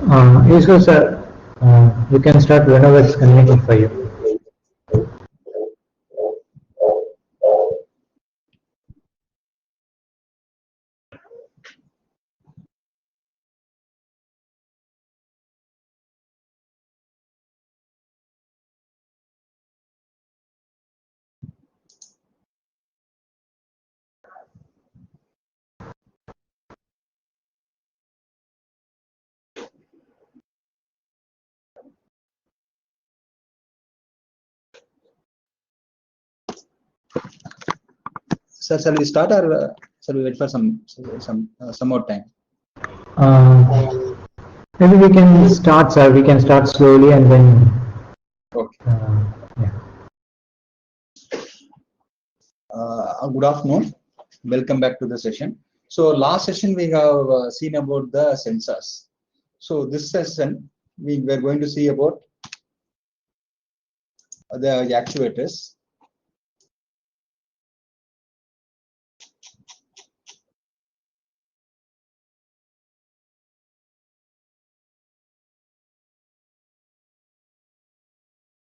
Yes, sir. You can start whenever it's convenient for you. Sir, shall we start or shall we wait for some more time? Uh, Maybe we can start, sir. We can start slowly and then. Okay. Yeah. Good afternoon. Welcome back to the session. So last session we have seen about the sensors. So this session we were going to see about the actuators.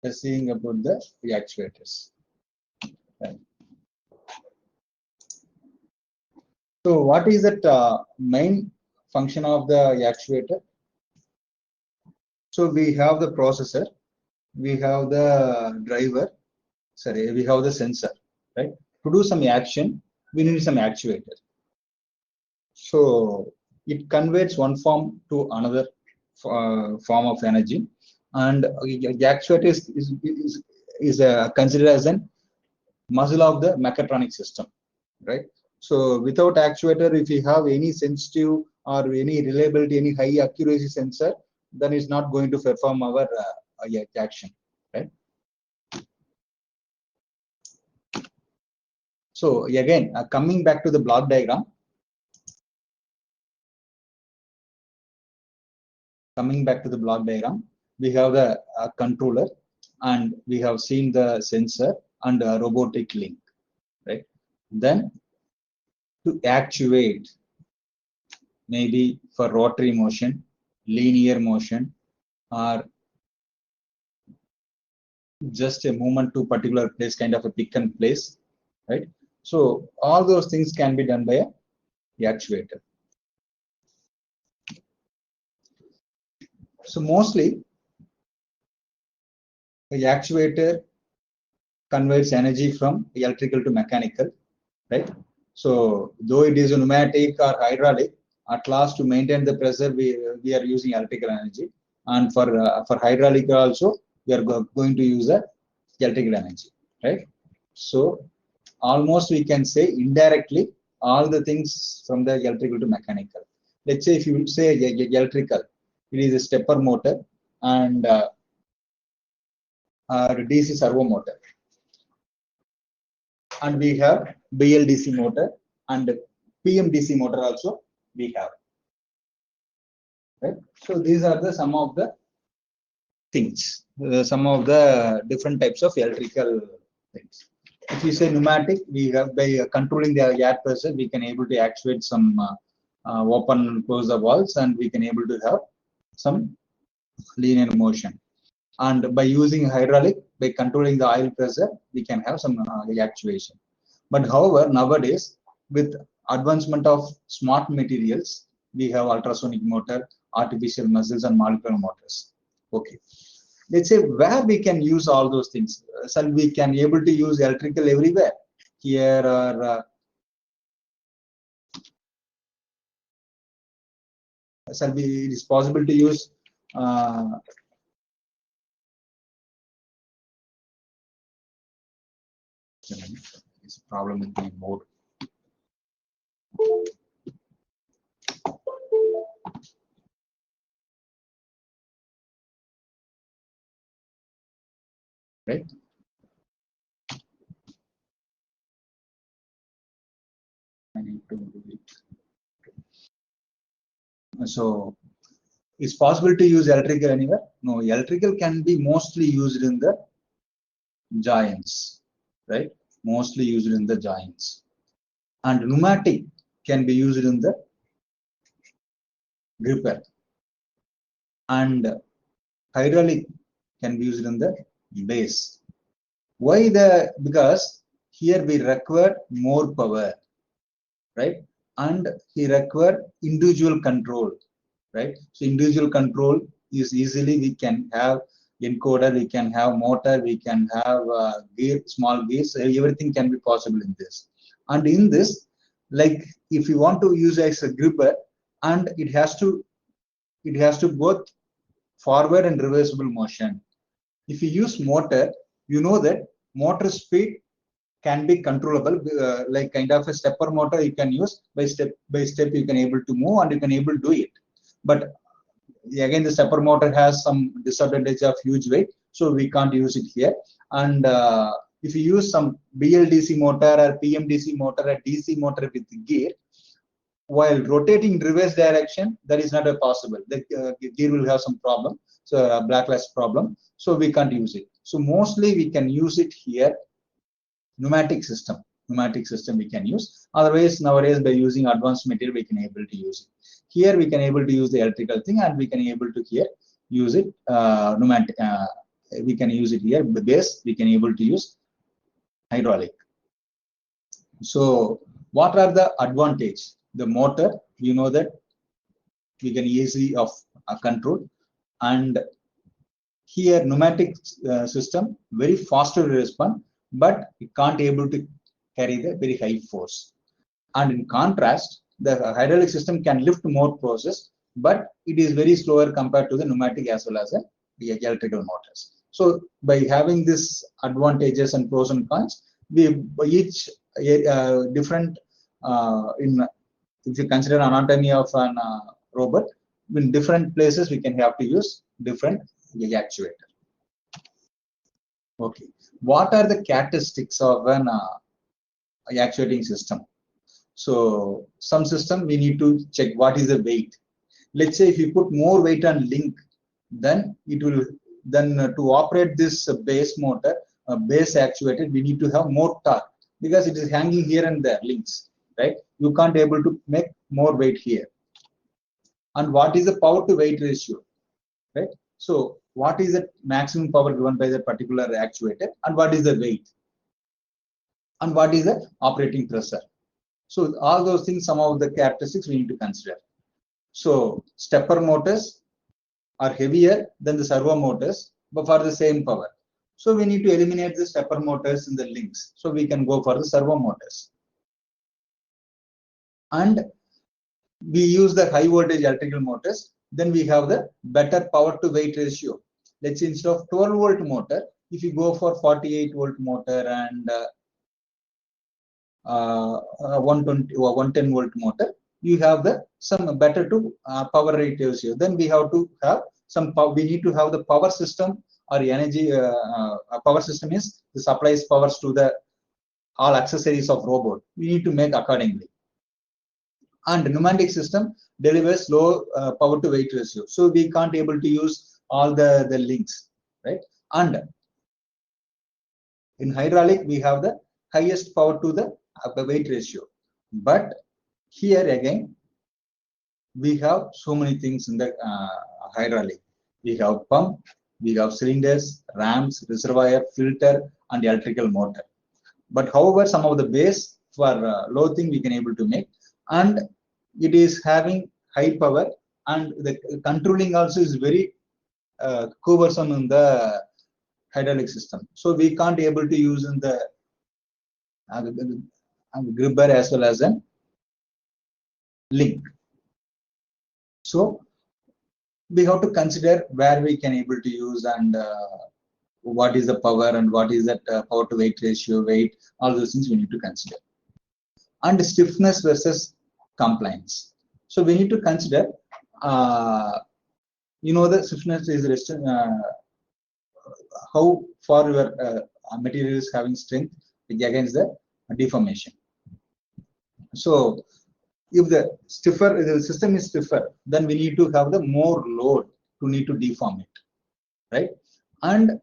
We're seeing about the actuators. Right. So what is that main function of the actuator? So we have the processor, we have the driver, sorry, we have the sensor, right? To do some action, we need some actuator. So it converts one form to another form of energy, and the actuator is considered as an muscle of the mechatronic system, right? So without actuator, if you have any sensitive or any reliability, any high accuracy sensor, then it's not going to perform our action, right? So again, coming back to the block diagram, we have the controller, and we have seen the sensor and robotic link, right? Then to actuate, maybe for rotary motion, linear motion, or just a movement to particular place, kind of a pick and place, right? So all those things can be done by a actuator. So mostly the actuator converts energy from electrical to mechanical, right? So though it is a pneumatic or hydraulic, at last to maintain the pressure, we are using electrical energy, and for hydraulic also we are going to use a electrical energy, right? So almost we can say indirectly all the things from the electrical to mechanical. Let's say if you say electrical, it is a stepper motor and DC servo motor, and we have BLDC motor and PMDC motor also we have, right? So these are the some of the things, some of the different types of electrical things. If you say pneumatic, we have by controlling the air pressure, we can able to actuate some open and close the valves, and we can able to have some linear motion. And by using hydraulic, by controlling the oil pressure, we can have some actuation. But however, nowadays, with advancement of smart materials, we have ultrasonic motor, artificial muscles, and molecular motors. Okay. Let's say where we can use all those things. So we can able to use electrical everywhere. Here or it is possible to use it's a problem with the board. Right? I need to do it. So is possible to use electrical anywhere? No, electrical can be mostly used in the joints, right? Mostly used in the joints. And pneumatic can be used in the gripper. and hydraulic can be used in the base. Why because here we require more power, right? And he require individual control, right? So individual control is easily we can have encoder, we can have motor, we can have gear, small gears, everything can be possible in this. And in this, like if you want to use as a gripper, and it has to both forward and reversible motion. If you use motor, you know that motor speed can be controllable, like kind of a stepper motor you can use by step you can able to move and you can able to do it. But again, the stepper motor has some disadvantage of huge weight, so we can't use it here. And if you use some BLDC motor or PMDC motor or DC motor with gear, while rotating reverse direction, that is not a possible. The gear will have some problem, so backlash problem, so we can't use it. So mostly we can use it here, pneumatic system we can use. Otherwise, nowadays by using advanced material, we can able to use it. Here we can able to use the electrical thing, and we can able to here use it pneumatic. We can use it here. The base we can able to use hydraulic. So what are the advantage? The motor, you know that we can easily control, and here pneumatic system very faster to respond, but it can't able to carry the very high force. And in contrast, the hydraulic system can lift more process, but it is very slower compared to the pneumatic as well as the electrical motors. So by having this advantages and pros and cons, we each different if you consider anatomy of an robot, in different places we can have to use different actuator. Okay, what are the characteristics of an actuating system? So some system we need to check what is the weight. Let's say if you put more weight on link, then it will to operate this base motor, base actuator, we need to have more torque because it is hanging here and there links, right? You can't able to make more weight here. And what is the power to weight ratio, right? So what is the maximum power given by the particular actuator, and what is the weight, and what is the operating pressure? So all those things, some of the characteristics we need to consider. So stepper motors are heavier than the servo motors, but for the same power. So we need to eliminate the stepper motors in the links. So we can go for the servo motors. And we use the high voltage electrical motors, then we have the better power to weight ratio. Let's say instead of 12 volt motor, if you go for 48 volt motor and 120 or 110 volt motor, you have the some better to power rate ratio. Then we have to have some power. We need to have the power system or energy. Power system is the supplies powers to the all accessories of robot. We need to make accordingly. And pneumatic system delivers low power to weight ratio, so we can't able to use all the links, right? And in hydraulic we have the highest power to the weight ratio, but here again we have so many things in the hydraulic. We have pump, we have cylinders, rams, reservoir, filter, and electrical motor. But however, some of the base for low thing we can able to make, and it is having high power, and the controlling also is very cumbersome in the hydraulic system. So we can't able to use in the gripper as well as a link. So we have to consider where we can able to use, and what is the power, and what is that power to weight ratio, weight, all those things we need to consider. And stiffness versus compliance. So we need to consider, you know, the stiffness is how far your material is having strength against the deformation. So if the system is stiffer, then we need to have the more load to need to deform it, right? And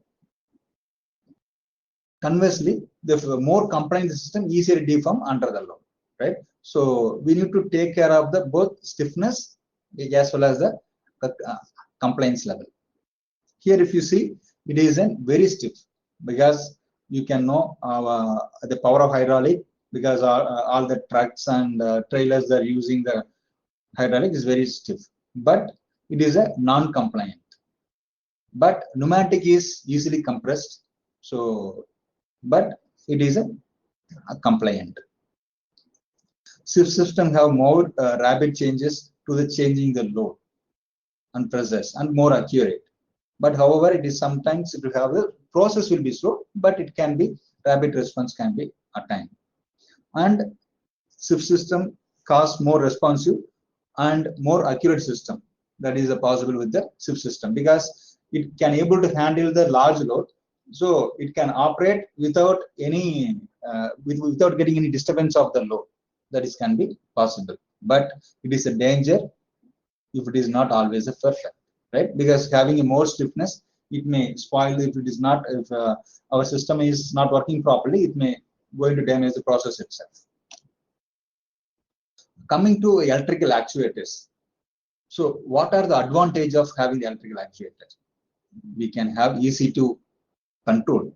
conversely, the more compliant the system, easier to deform under the load, right? So we need to take care of the both stiffness as well as the compliance level. Here, if you see, it is a very stiff, because you can know the power of hydraulic, because all the trucks and trailers that are using the hydraulic is very stiff, but it is a non-compliant. But pneumatic is easily compressed, so but it is a compliant. Sieve system have more rapid changes to the changing the load and pressures and more accurate. But however, it is sometimes it will have the process will be slow, but it can be rapid response can be attained. And sieve system costs more responsive and more accurate system. That is possible with the sieve system, because it can able to handle the large load, so it can operate without any without getting any disturbance of the load. That is can be possible, but it is a danger if it is not always a perfect, right? Because having a more stiffness, it may spoil if it is not, if our system is not working properly, it may going to damage the process itself. Coming to electrical actuators. So what are the advantage of having the electrical actuator? We can have easy to control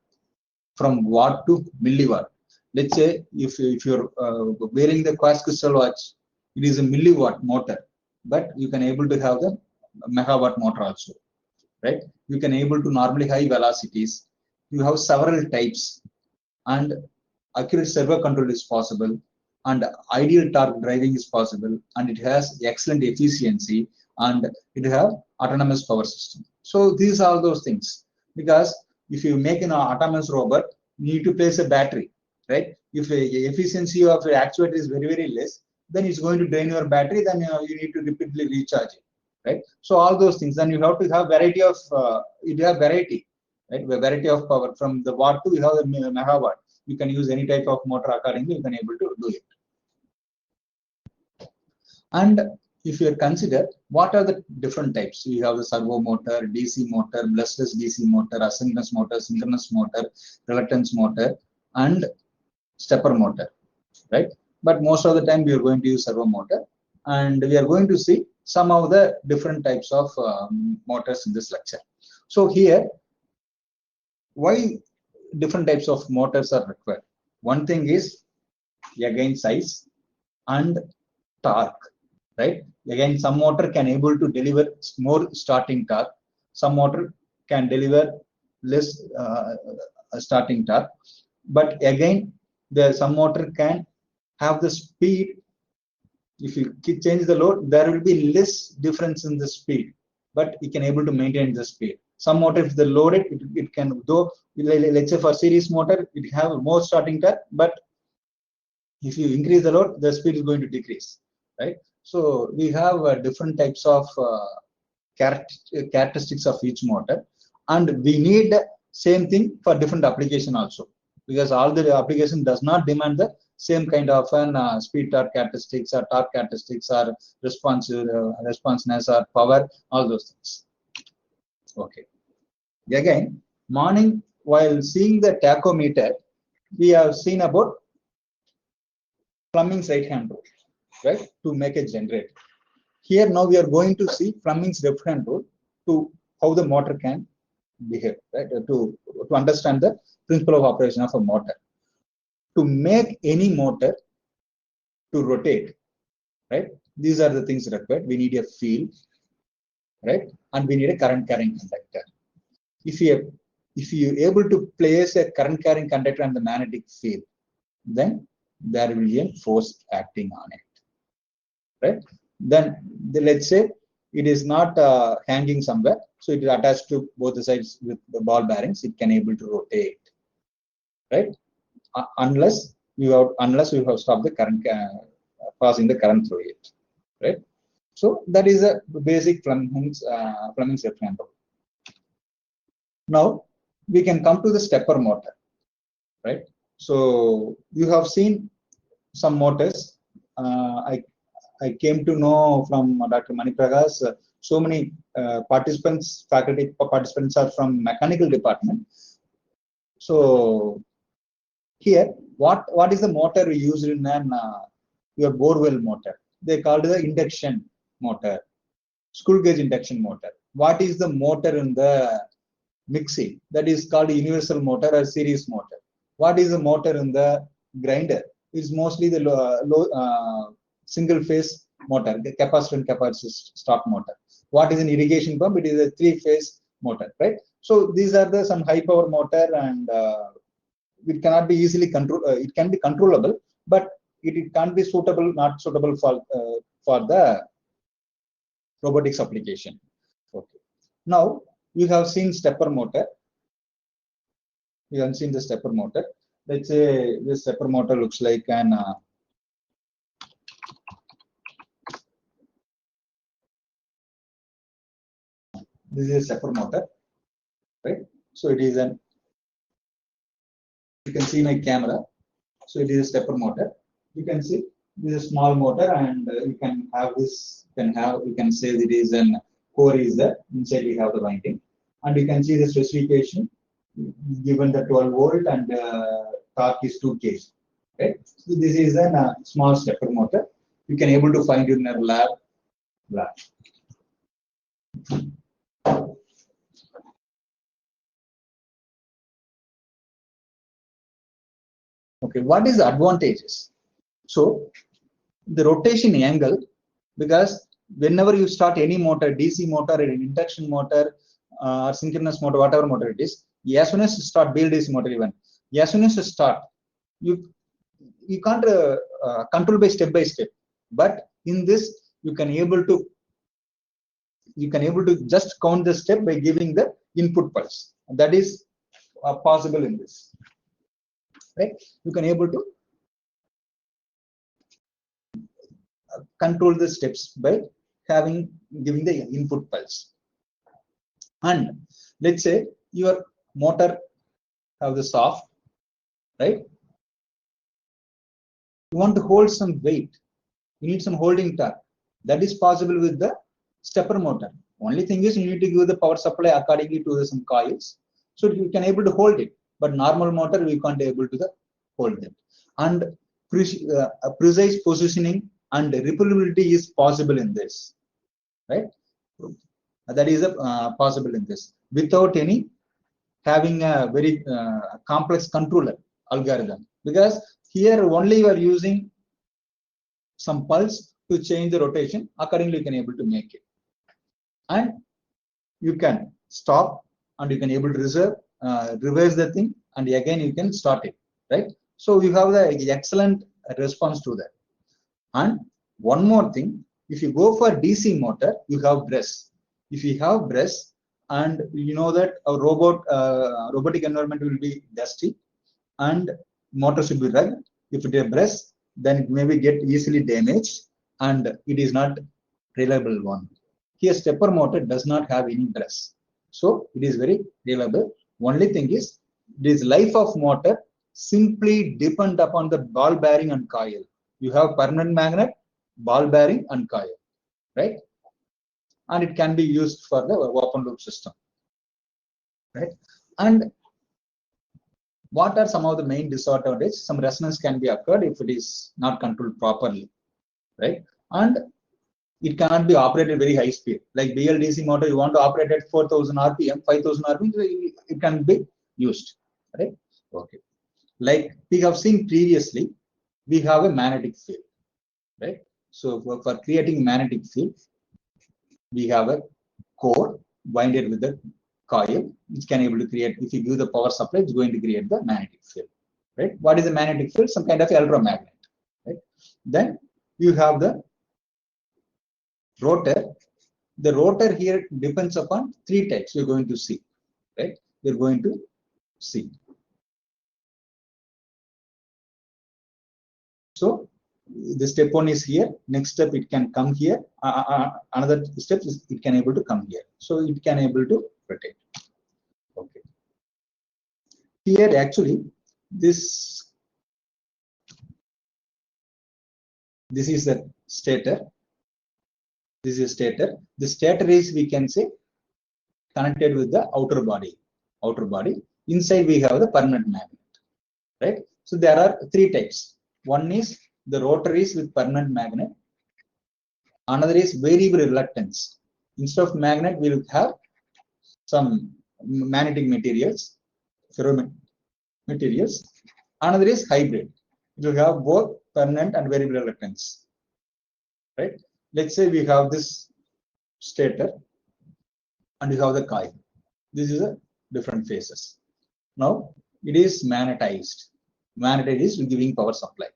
from watt to milliwatt. Let's say if you're wearing the quartz crystal watch, it is a milliwatt motor, but you can able to have the megawatt motor also, right? You can able to normally high velocities. You have several types, and accurate servo control is possible, and ideal torque driving is possible, and it has excellent efficiency, and it have autonomous power system. So these are those things, because if you make an autonomous robot, you need to place a battery, right? If the efficiency of the actuator is very, very less, then it's going to drain your battery, then you need to repeatedly recharge it, right? So all those things, then you have to have variety of, it have variety, right? Variety of power from the watt to you have the megawatt. You can use any type of motor accordingly, you can able to do it. And if you consider what are the different types, you have the servo motor, DC motor, brushless DC motor, asynchronous motor, synchronous motor, reluctance motor, and stepper motor, right? But most of the time we are going to use servo motor, and we are going to see some of the different types of motors in this lecture. So here, why different types of motors are required? One thing is again size and torque, right? Again, some motor can able to deliver more starting torque, some motor can deliver less starting torque, but again some motor can have the speed. If you change the load, there will be less difference in the speed, but it can able to maintain the speed. Some motor, if they load it can, though let's say for series motor, it have more starting torque, but if you increase the load, the speed is going to decrease, right? So we have different types of characteristics of each motor, and we need same thing for different application also, because all the application does not demand the same kind of an speed torque characteristics or torque characteristics or responsiveness or power, all those things. Okay. Again, morning while seeing the tachometer, we have seen about Fleming's right hand rule, right, to make a generator. Here now we are going to see Fleming's left hand rule to how the motor can behave, right, to understand the principle of operation of a motor. To make any motor to rotate, right, these are the things required. We need a field, right, and we need a current carrying conductor. If you able to place a current carrying conductor on the magnetic field, then there will be a force acting on it, right? Then let's say it is not hanging somewhere, so it is attached to both the sides with the ball bearings. It can able to rotate, right? Unless you have stopped the current, passing the current through it, right? So that is a basic Fleming's left hand rule. Now we can come to the stepper motor, right? So you have seen some motors. I came to know from Dr. Mani Prakash, so many faculty participants are from mechanical department. So here, what is the motor we use in your bore well motor? They called the induction motor, screw gauge induction motor. what is the motor in the mixing? That is called universal motor or series motor. What is the motor in the grinder? It's mostly the single phase motor, the capacitor and capacitor stop motor. What is an irrigation pump? It is a 3-phase motor, right? So these are the some high power motor, and it cannot be easily control. It can be controllable, but it can't be suitable, not suitable for the robotics application. Okay. Now you have seen stepper motor. You have seen the stepper motor. Let's say this stepper motor looks like an this is a stepper motor, right? So it is an, you can see my camera. So it is a stepper motor. You can see this is a small motor, and you can have this. You can say it is an core is there. Inside we have the winding, and you can see the specification given the 12 volt and torque is 2 kg. Right. So this is a small stepper motor. You can able to find in your lab. Okay, what is the advantages? So the rotation angle, because whenever you start any motor, DC motor, an induction motor, or synchronous motor, whatever motor it is, as soon as you start BLDC motor, even as soon as you start, you can't control by step, but in this you can able to just count the step by giving the input pulse. That is possible in this, right? You can able to control the steps by giving the input pulse. And let's say your motor have the soft, right? You want to hold some weight, you need some holding torque. That is possible with the stepper motor. Only thing is you need to give the power supply accordingly to some coils, so you can able to hold it. But normal motor we can't able to hold it. And precise positioning and repeatability is possible in this, right? That is possible in this without any having a very complex controller algorithm, because here only you are using some pulse to change the rotation. Accordingly you can able to make it, and you can stop, and you can able to reverse the thing, and again you can start it, right? So you have the excellent response to that. And one more thing, if you go for DC motor, you have breast. If you have breast, and you know that a robotic environment will be dusty, and motor should be rugged. If it is a breast, then it may be get easily damaged, and it is not reliable one. Here stepper motor does not have any breast, so it is very reliable. Only thing is, this life of motor simply depend upon the ball bearing and coil. You have permanent magnet, ball bearing and coil, right? And it can be used for the open loop system, right? And what are some of the main disadvantages? Some resonance can be occurred if it is not controlled properly, right? And it cannot be operated very high speed. Like BLDC motor, you want to operate at 4,000 RPM, 5,000 RPM, it can be used, right? Okay. Like we have seen previously, we have a magnetic field, right? So for creating magnetic field, we have a core winded with the coil, which can able to create, if you give the power supply, it's going to create the magnetic field, right? What is a magnetic field? Some kind of electromagnet, right? Then you have the rotor. The rotor here depends upon 3 types you're going to see, right? You're going to see. So the step 1 is here. Next step, it can come here. Another step is it can able to come here. So it can able to rotate. Okay. Here actually, this is the stator. This is stator. The stator is, we can say, connected with the outer body. Inside we have the permanent magnet, right? So there are 3 types. One is the rotor is with permanent magnet. Another is variable reluctance. instead of magnet, we'll have some magnetic materials, ferromagnetic materials. Another is hybrid. It will have both permanent and variable reluctance. Right? Let's say we have this stator and we have the coil. This is a different phases. Now it is magnetized. Magnetized is giving power supply.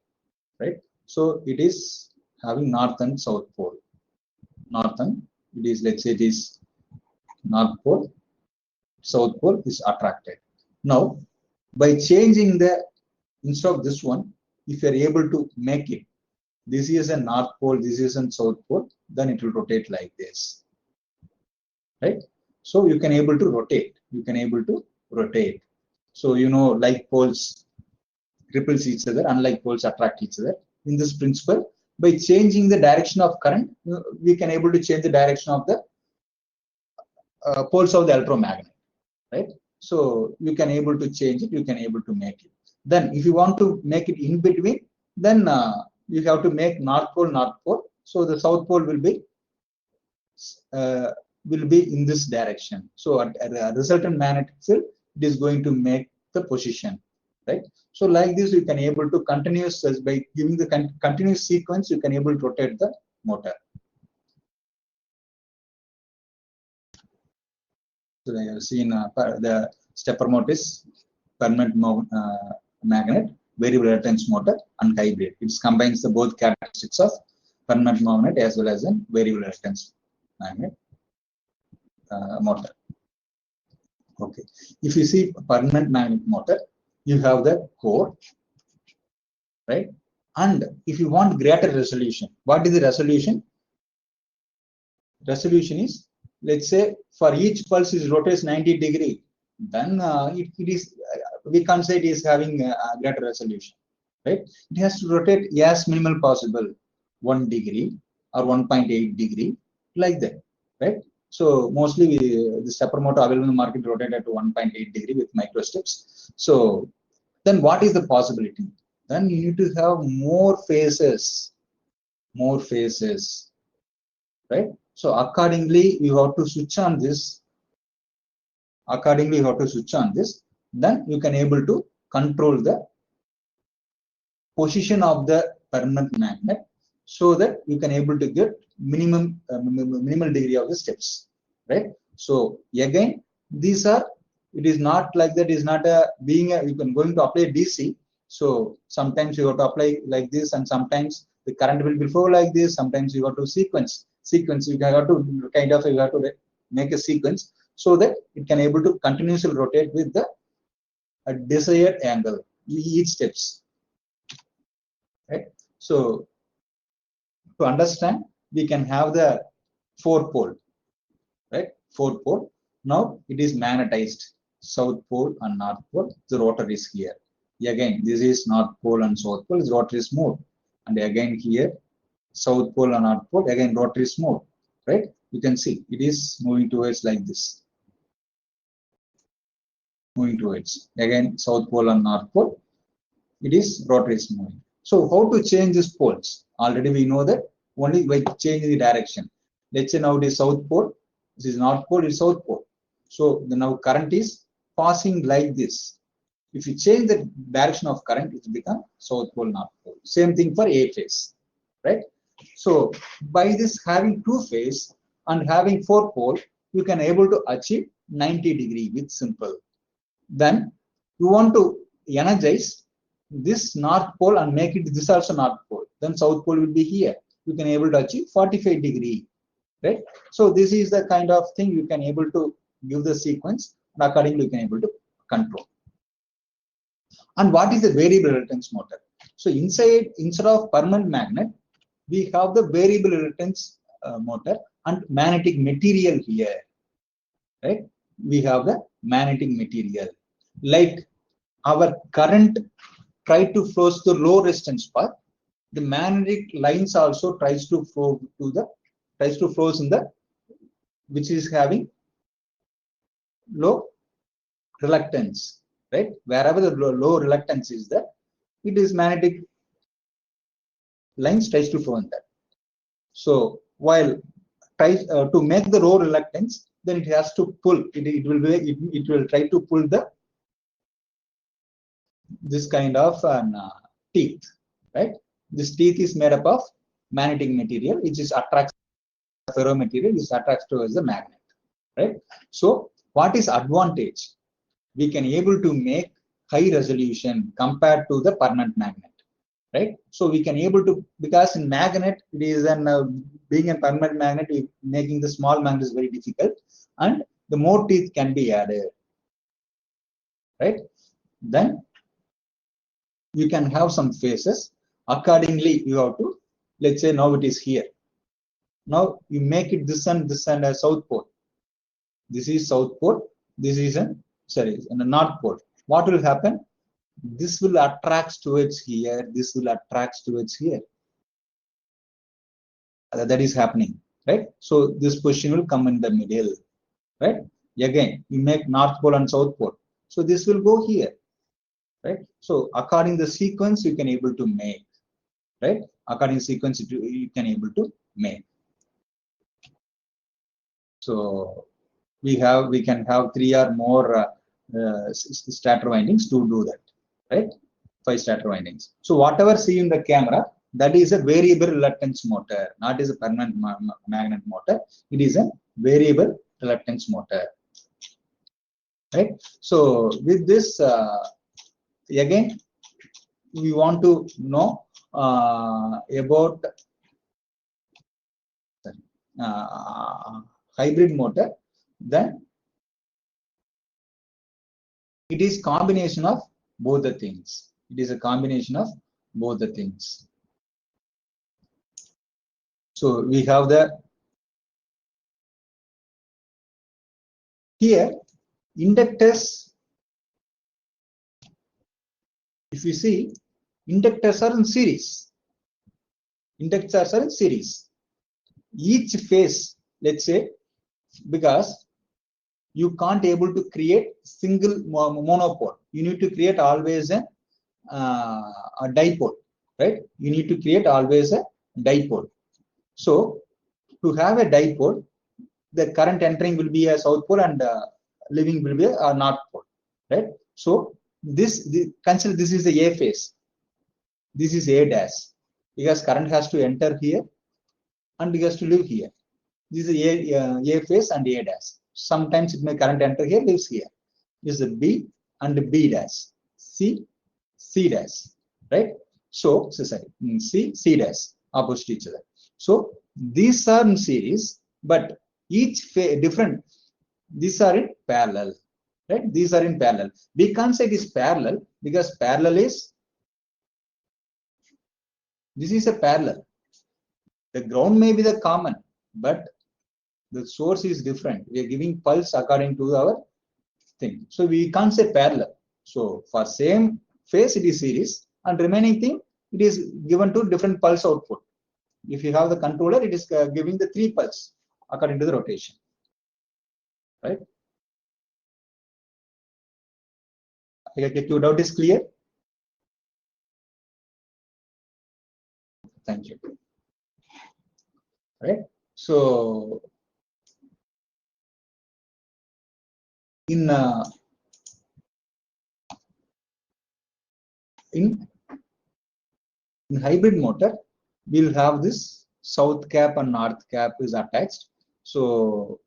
Right? So it is having north and south pole. Northern, it is, let's say it is north pole, south pole is attracted. Now, by changing the, instead of this one, if you are able to make it, this is a north pole, this is a south pole, then it will rotate like this. Right? So you can able to rotate. You can able to rotate. So you know, like poles repels each other, unlike poles attract each other. In this principle, by changing the direction of current, we can able to change the direction of the poles of the electromagnet, right? So you can able to change it, you can able to make it. Then if you want to make it in between, then you have to make north pole. So the south pole will be in this direction. So at a resultant magnetic field, it is going to make the position, right? So like this, you can able to continuous, by giving the continuous sequence, you can able to rotate the motor. So I have seen the stepper motor is permanent magnet, variable reluctance motor, and hybrid. It combines the both characteristics of permanent magnet as well as a variable reluctance magnet motor. Okay. If you see permanent magnet motor, you have the core, right? And if you want greater resolution, what is the resolution? Resolution is, let's say, for each pulse is rotates 90 degree, then it is, we can't say it is having a greater resolution, right? It has to rotate as minimal possible, 1 degree or 1.8 degree, like that, right? So mostly the stepper motor available in the market rotate at 1.8 degree with micro steps. So then what is the possibility? Then you need to have more phases, right? So accordingly, you have to switch on this. Then you can able to control the position of the permanent magnet, so that you can able to get minimal degree of the steps, right? So again, these are, it is not like that. Is not a you can going to apply DC. So sometimes you have to apply like this, and sometimes the current will be flow like this. Sometimes you have to sequence. You have to you have to make a sequence so that it can able to continuously rotate with the desired angle each steps, right? So to understand, we can have the 4 pole, right? 4 pole. Now it is magnetized, south pole and north pole. The rotor is here. Again, this is north pole and south pole. The rotor is moved, and again here, south pole and north pole. Again, rotor is moved, right? You can see it is moving towards like this. Moving towards again south pole and north pole. It is rotor is moving. So how to change these poles? Already we know that only by changing the direction. Let's say now it is south pole. This is north pole. It is south pole. So the now current is passing like this. If you change the direction of current, it will become south pole, north pole. Same thing for A phase, right? So by this having 2 phase and having 4 pole, you can able to achieve 90 degree with simple. Then you want to energize this north pole and make it this also north pole. Then south pole will be here. You can able to achieve 45 degree, right? So this is the kind of thing you can able to give the sequence, and accordingly you can able to control. And what is the variable reluctance motor? So instead of permanent magnet, we have the variable reluctance motor and magnetic material here, right? We have the magnetic material. Like our current try to flows the low resistance path, the magnetic lines also tries to flows in the, which is having low reluctance, right? Wherever the low reluctance is there, it is magnetic lines tries to flow in that. So while tries to make the row reluctance, then it has to pull. It will try to pull this kind of teeth, right? This teeth is made up of magnetic material, which is attracts ferromaterial, is attracts towards the magnet, right? So what is advantage? We can able to make high resolution compared to the permanent magnet, right? So we can able to, because in magnet it is being a permanent magnet, making the small magnet is very difficult, and the more teeth can be added, right? Then you can have some phases. Accordingly, you have to, let's say now it is here. Now you make it this and a south pole. This is south pole. This is a north pole. What will happen? This will attract towards here. This will attract towards here. That is happening, right? So this position will come in the middle, right? Again, you make north pole and south pole. So this will go here, right? So according to the sequence, you can able to make, right? According to sequence, you can able to make. So we can have 3 or more stator windings to do that, right? 5 stator windings. So whatever see in the camera, that is a variable reluctance motor, not is a permanent magnet motor. It is a variable reluctance motor, right? So with this, again, we want to know about hybrid motor. Then it is combination of both the things. It is a combination of both the things. So we have the here inductors. If you see, inductors are in series. Inductors are in series. Each phase, let's say, because you can't able to create single monopole. You need to create always a dipole, right? You need to create always a dipole. So to have a dipole, the current entering will be a south pole and leaving will be a north pole, right? So consider this is the A phase. This is A dash, because current has to enter here and it has to leave here. This is A phase and A dash. Sometimes it may current enter here, leaves here. This is a B and B dash, C dash, right? So sorry, C dash opposite each other. So these are in series, but each different. These are in parallel, right? These are in parallel. We can't say it is parallel because parallel is, this is a parallel. The ground may be the common, but the source is different. We are giving pulse according to our thing. So we can't say parallel. So for same phase it is series, and remaining thing it is given to different pulse output. If you have the controller, it is giving the 3 pulse according to the rotation, right? Your doubt is clear? Thank you. Right? So in hybrid motor, we'll have this south cap and north cap is attached. So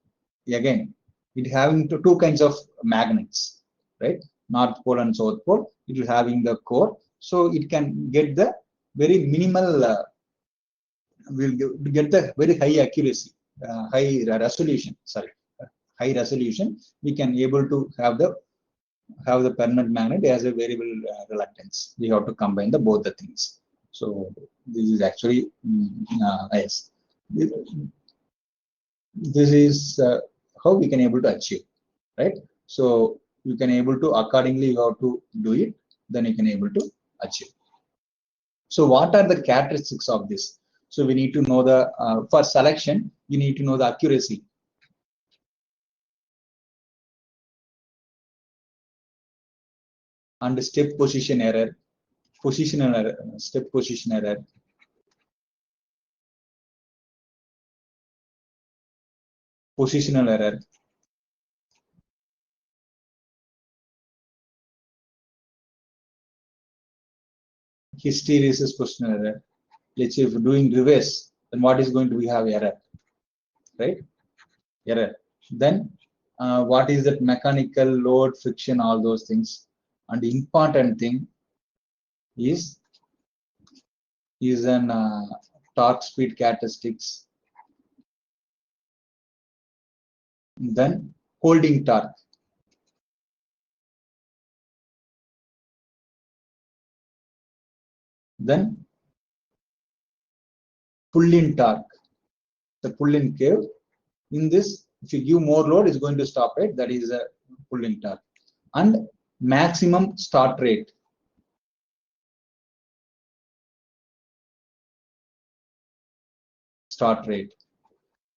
again, it having two kinds of magnets, right? North pole and south pole. It will having the core, so it can get the very minimal. Will get the very high accuracy, high resolution. Sorry, high resolution. We can able to have the permanent magnet as a variable reluctance. We have to combine the both the things. So this is actually yes. This is how we can able to achieve, right? So you can able to accordingly you have to do it, then you can able to achieve. So what are the characteristics of this? So we need to know the for selection you need to know the accuracy. And step position error, step position error. positional error, hysteresis positional error. Let's say if you're doing reverse, then what is going to be have error, right? Error. Then what is that mechanical load, friction, all those things. And the important thing is an torque speed characteristics. Then holding torque. Then pull-in torque, the pull-in curve. In this, if you give more load, it's going to stop it. That is a pull-in torque. And maximum start rate. Start rate.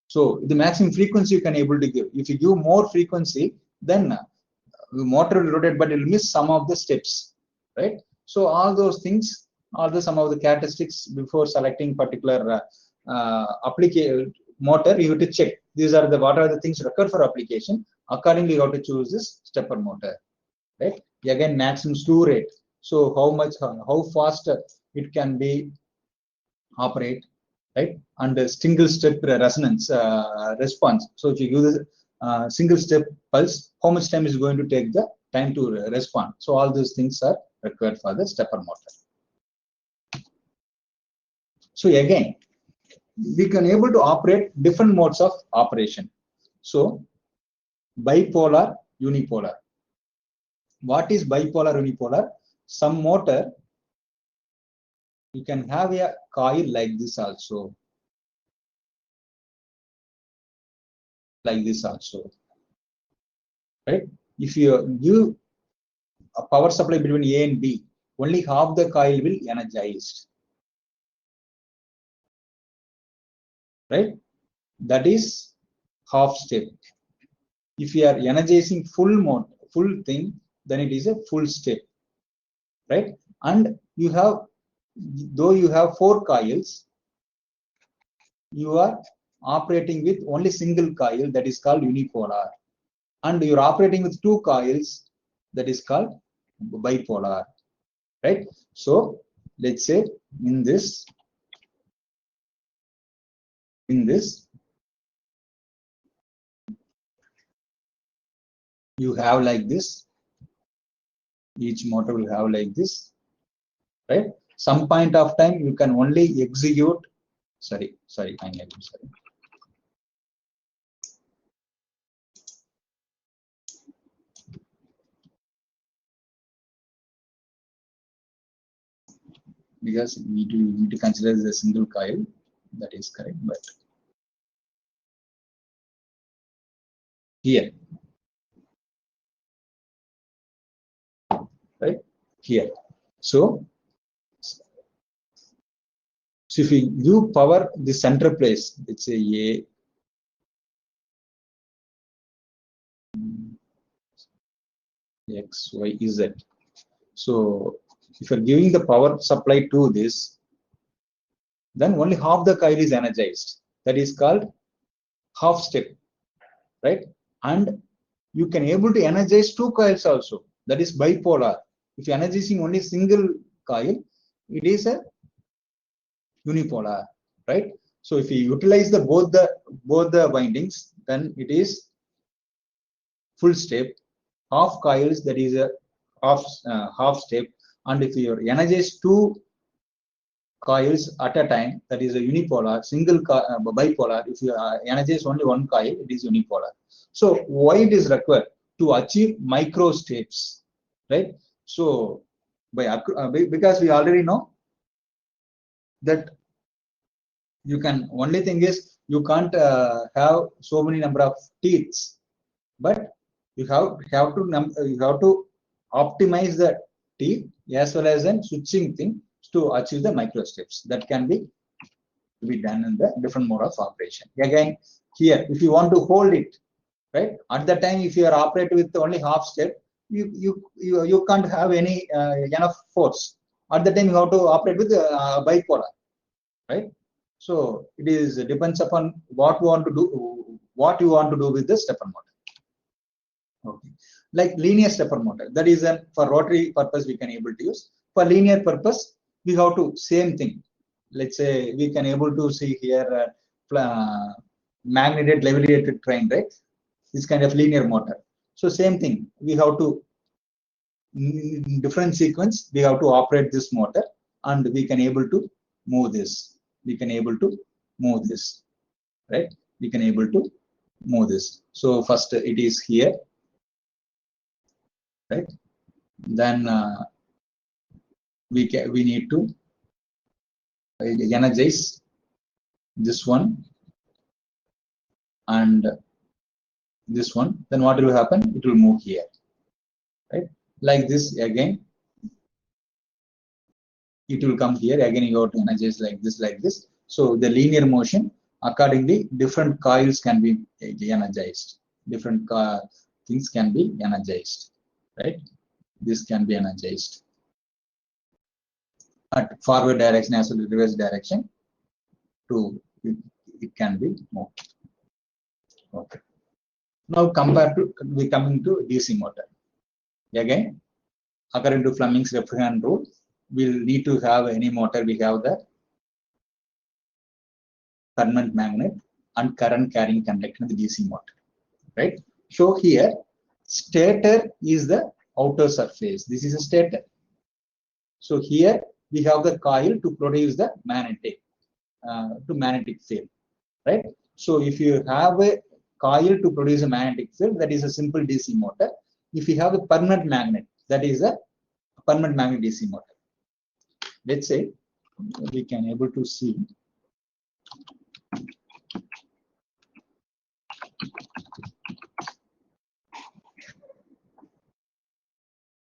So the maximum frequency you can able to give. If you give more frequency, then the motor will rotate, but it will miss some of the steps, right? So all those things, some of the characteristics before selecting particular application motor, you have to check. These are what are the things required for application. Accordingly, you have to choose this stepper motor, right? Again, maximum slew rate. So how fast it can be operate, right? And the single step resonance response. So if you give the single step pulse, how much time is going to take the time to respond? So all those things are required for the stepper motor. So again, we can able to operate different modes of operation. So bipolar, unipolar. What is bipolar, unipolar? Some motor, you can have a coil like this also. Like this also, right? If you give a power supply between A and B, only half the coil will energized, right? That is half step. If you are energizing full thing, then it is a full step, right? And you have, though you have 4 coils, you are operating with only single coil, that is called unipolar, and you're operating with 2 coils, that is called bipolar, right? So let's say in this you have like this, each motor will have like this, right? Some point of time you can only execute, sorry, because we need to consider the single coil, that is correct, but here, right here. So if we give power the center place, let's say A, X, Y, Z. So if you're giving the power supply to this, then only half the coil is energized. That is called half step, right? And you can able to energize 2 coils also. That is bipolar. If you're energizing only single coil, it is a unipolar, right? So if you utilize the both the windings, then it is full step. Half coils, that is a half step. And if you energize 2 coils at a time, that is a unipolar. Single bipolar, if you energize only 1 coil, it is unipolar. So why it is required? To achieve micro steps, right? So because we already know that you can, only thing is you can't have so many number of teeths, but you have to optimize the teeth as well as then switching thing to achieve the micro steps. That can be done in the different mode of operation. Again, here if you want to hold it, right, at the time if you are operating with only half step, you can't have any enough force. At the time you have to operate with bipolar, right? So it is depends upon what we want to do, what you want to do with the stepper motor. Okay, like linear stepper motor, that is for rotary purpose we can able to use. For linear purpose, we have to same thing. Let's say we can able to see here magneted levelated train, right? This kind of linear motor. So same thing, we have to in different sequence we have to operate this motor, and we can able to move this. We can able to move this, right? We can able to move this. So first it is here, right? Then we need to energize this one and this one. Then what will happen? It will move here, right? Like this again. It will come here again. You have to energize like this. So the linear motion, accordingly, different coils can be energized. Different things can be energized, right? This can be energized at forward direction as well as reverse direction. To it can be moved. Okay. Now we coming to DC motor. Again, according to Fleming's refrigerant rule, we'll need to have any motor. We have the permanent magnet and current carrying conductor in the DC motor, right? So here, stator is the outer surface. This is a stator. So here we have the coil to produce the magnetic field, right? So if you have a coil to produce a magnetic field, that is a simple DC motor. If you have a permanent magnet, that is a permanent magnet DC motor. Let's say we can able to see.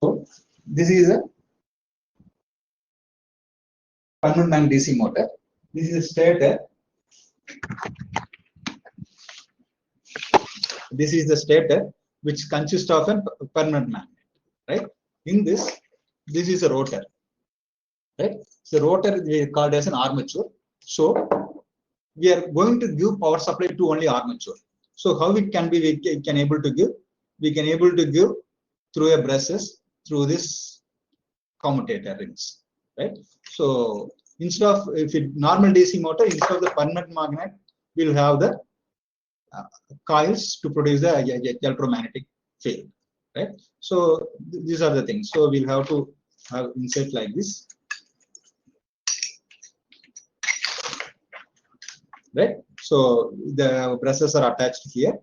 So this is a permanent magnet DC motor. This is a stator. This is the stator, which consists of a permanent magnet, right? In this is a rotor, right? So rotor we called as an armature. So we are going to give power supply to only armature. So how it can be? We can able to give. We can able to give through a brushes through this commutator rings, right? So instead of if it normal DC motor, instead of the permanent magnet, we'll have the coils to produce the electromagnetic field, right? So these are the things. So we'll have to have insert like this, right? So the brushes are attached here,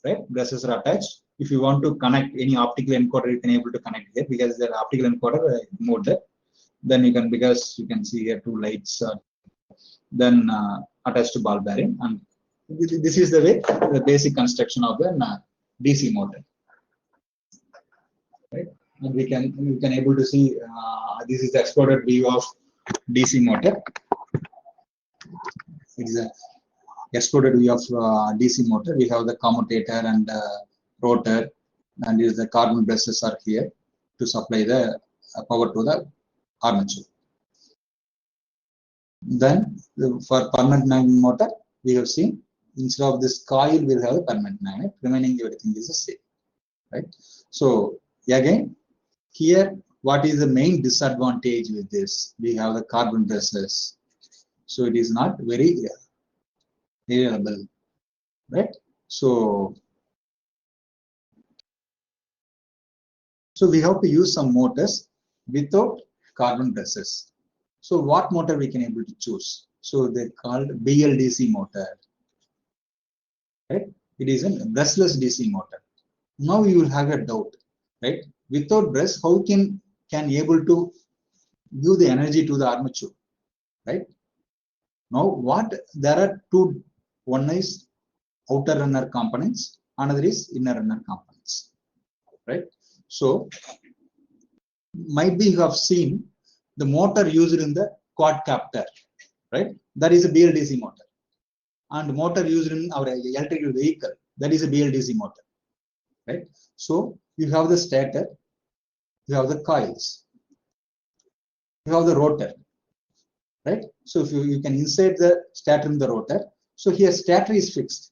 right? Brushes are attached. If you want to connect any optical encoder, you can able to connect here because the optical encoder mode there. Then you can, because you can see here two lights, then attached to ball bearing, and this is the way the basic construction of the DC motor, right? And we can able to see this is the exploded view of DC motor. It is a exploded view of DC motor. We have the commutator and rotor, and is the carbon brushes are here to supply the power to the armature. Then for permanent magnet motor, we have seen instead of this coil, we'll have a permanent magnet. Remaining everything is the same, right? So again, here what is the main disadvantage with this? We have the carbon brushes, so it is not very reliable, right? So we have to use some motors without carbon brushes. So what motor we can able to choose? So they're called BLDC motor, right? It is a brushless DC motor. Now you will have a doubt, right? Without brush, how can able to give the energy to the armature, right? Now there are two. One is outer runner components, another is inner runner components, right? So might be you have seen the motor used in the quadcopter, right? That is a BLDC motor. And motor used in our electrical vehicle, that is a BLDC motor, right? So you have the stator, you have the coils, you have the rotor, right? So if you can insert the stator in the rotor. So here stator is fixed.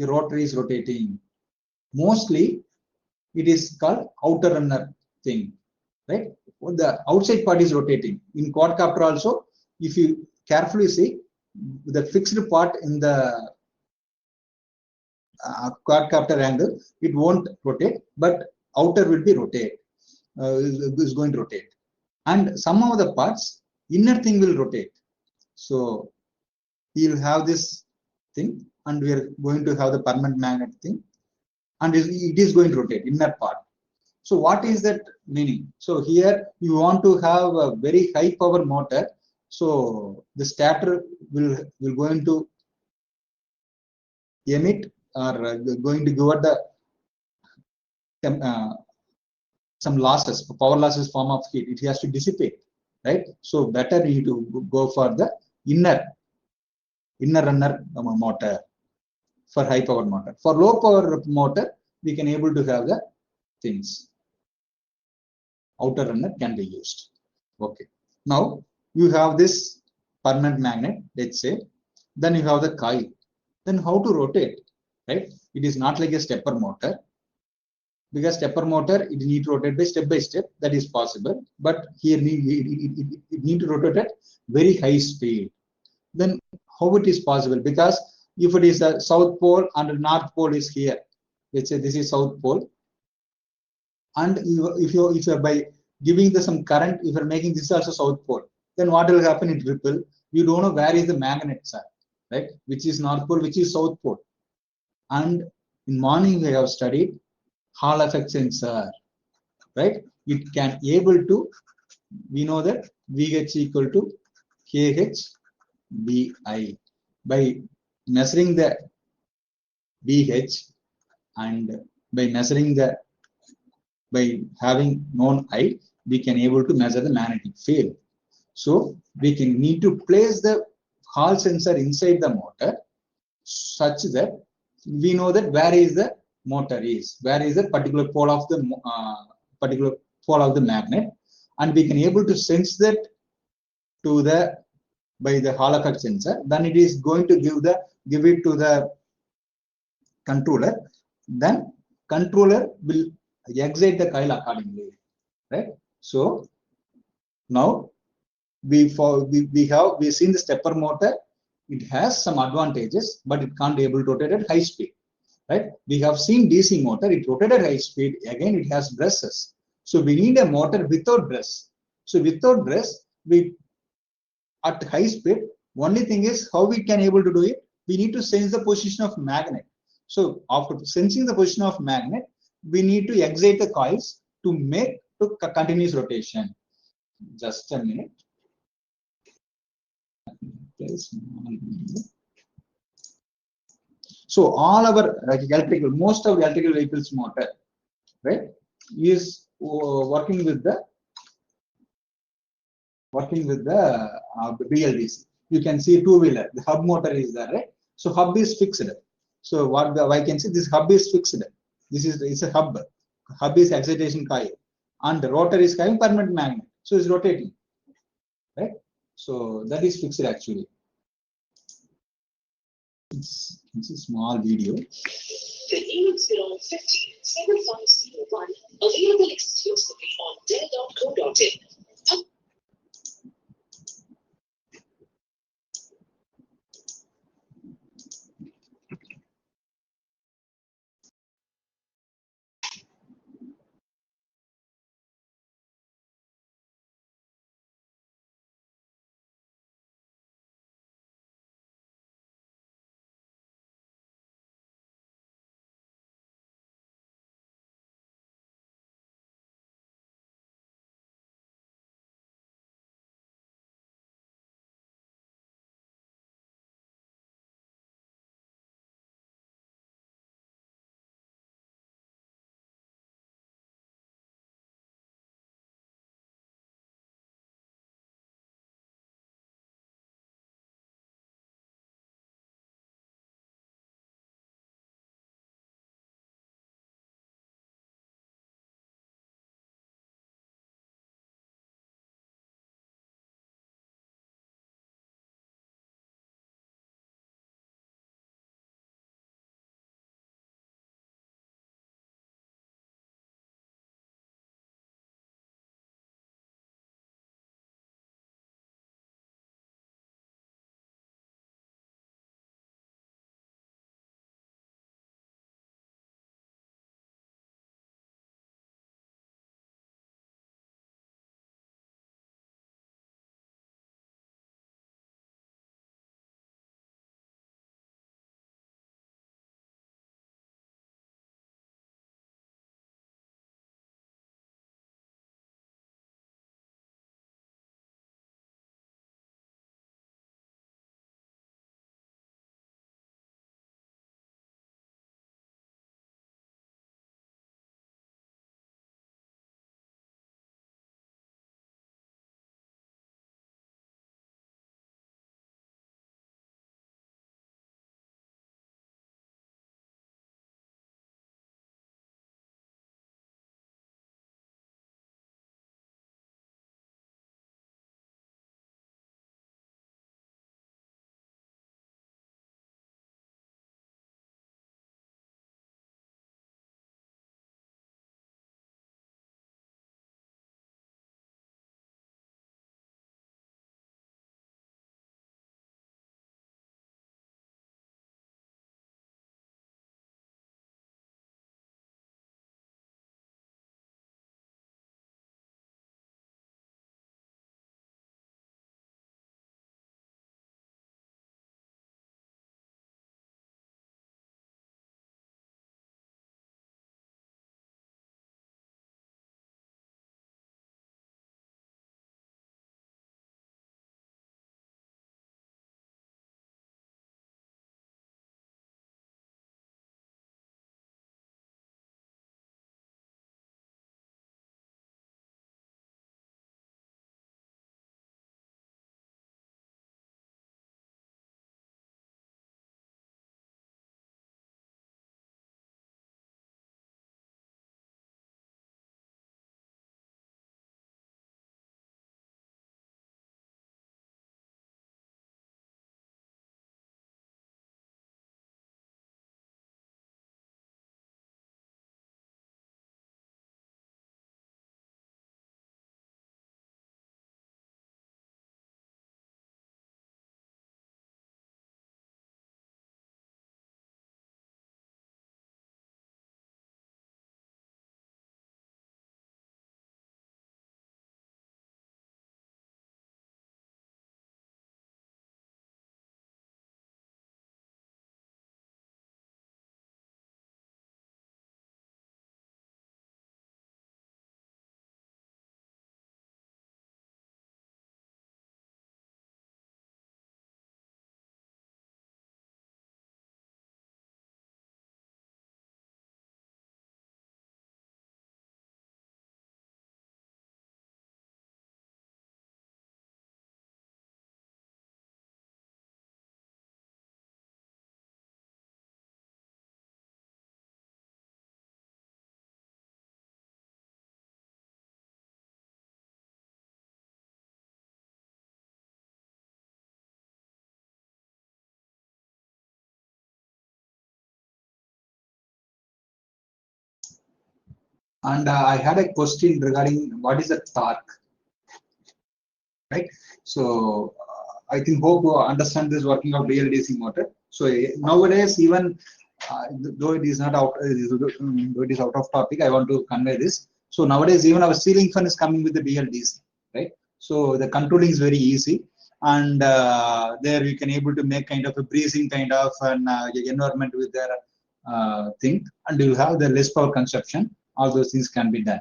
the rotor is rotating. Mostly it is called outer runner thing, right? The outside part is rotating. In quadcopter also, if you carefully see, the fixed part in the quadcopter angle, it won't rotate, but outer will be rotate, is going to rotate. And some of the parts, inner thing will rotate. So you'll have this thing, and we are going to have the permanent magnet thing, and it is going to rotate, inner part. So what is that meaning? So here you want to have a very high power motor. So the stator will going to emit or going to give out the some losses, power losses form of heat. It has to dissipate, right? So better you to go for the inner runner motor for high power motor. For low power motor, we can able to have the things. Outer runner can be used. Okay. Now you have this permanent magnet, let's say. Then you have the coil. Then how to rotate, right? It is not like a stepper motor. Because stepper motor, it need to rotate by step. That is possible. But here it need to rotate at very high speed. Then how it is possible? Because if it is the south pole and the north pole is here, let's say this is south pole, and if you are by giving the some current, if you are making this also south pole, then what will happen? It ripple. You don't know where is the magnets are, right? Which is north pole, which is south pole. And in morning we have studied Hall effect sensor, right? It can able to, we know that VH equal to KH BI. By measuring the VH and by measuring the, by having known I, we can able to measure the magnetic field. So we can need to place the Hall sensor inside the motor such that we know that where is the motor is, where is the particular pole of the magnet, and we can able to sense that to the by the Hall effect sensor. Then it is going to give it to the controller. Then controller will excite the coil accordingly, right? So now we seen the stepper motor. It has some advantages, but it can't be able to rotate at high speed, right? We have seen DC motor, it rotated at high speed. Again, it has brushes. So we need a motor without brush. So without brush, we at high speed, only thing is how we can able to do it. We need to sense the position of magnet. So after sensing the position of magnet, we need to excite the coils to make to continuous rotation. Just a minute. So all our electrical, most of the electrical vehicles motor, right, is working with the BLDC. You can see two-wheeler, the hub motor is there, right? So hub is fixed. So what I can see, this hub is fixed. This is it's a hub. Hub is excitation coil, and the rotor is having permanent magnet. So it's rotating, right? So that is fixed actually. It's a small video. The EX-15-7501 available exclusively on Dell.co.in. And I had a question regarding what is a torque, right? So I think hope you understand this working of BLDC motor. So nowadays, even though it is not out, though it is out of topic, I want to convey this. So nowadays, even our ceiling fan is coming with the BLDC, right? So the controlling is very easy, and there you can able to make kind of a breezing kind of an environment with their thing, and you have the less power consumption. All those things can be done.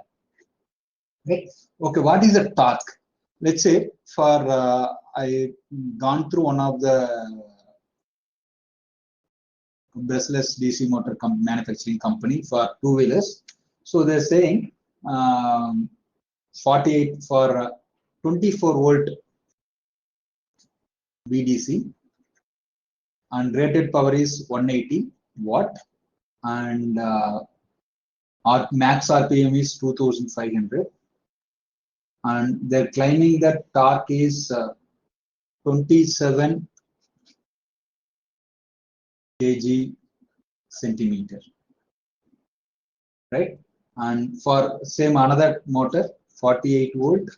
Right? Okay, what is a torque? Let's say for I gone through one of the brushless DC motor manufacturing company for two-wheelers. So they're saying 48 for 24 volt VDC, and rated power is 180 watt, and our max RPM is 2500, and they're claiming that torque is 27 kg centimeter, right? And for same another motor 48 volt,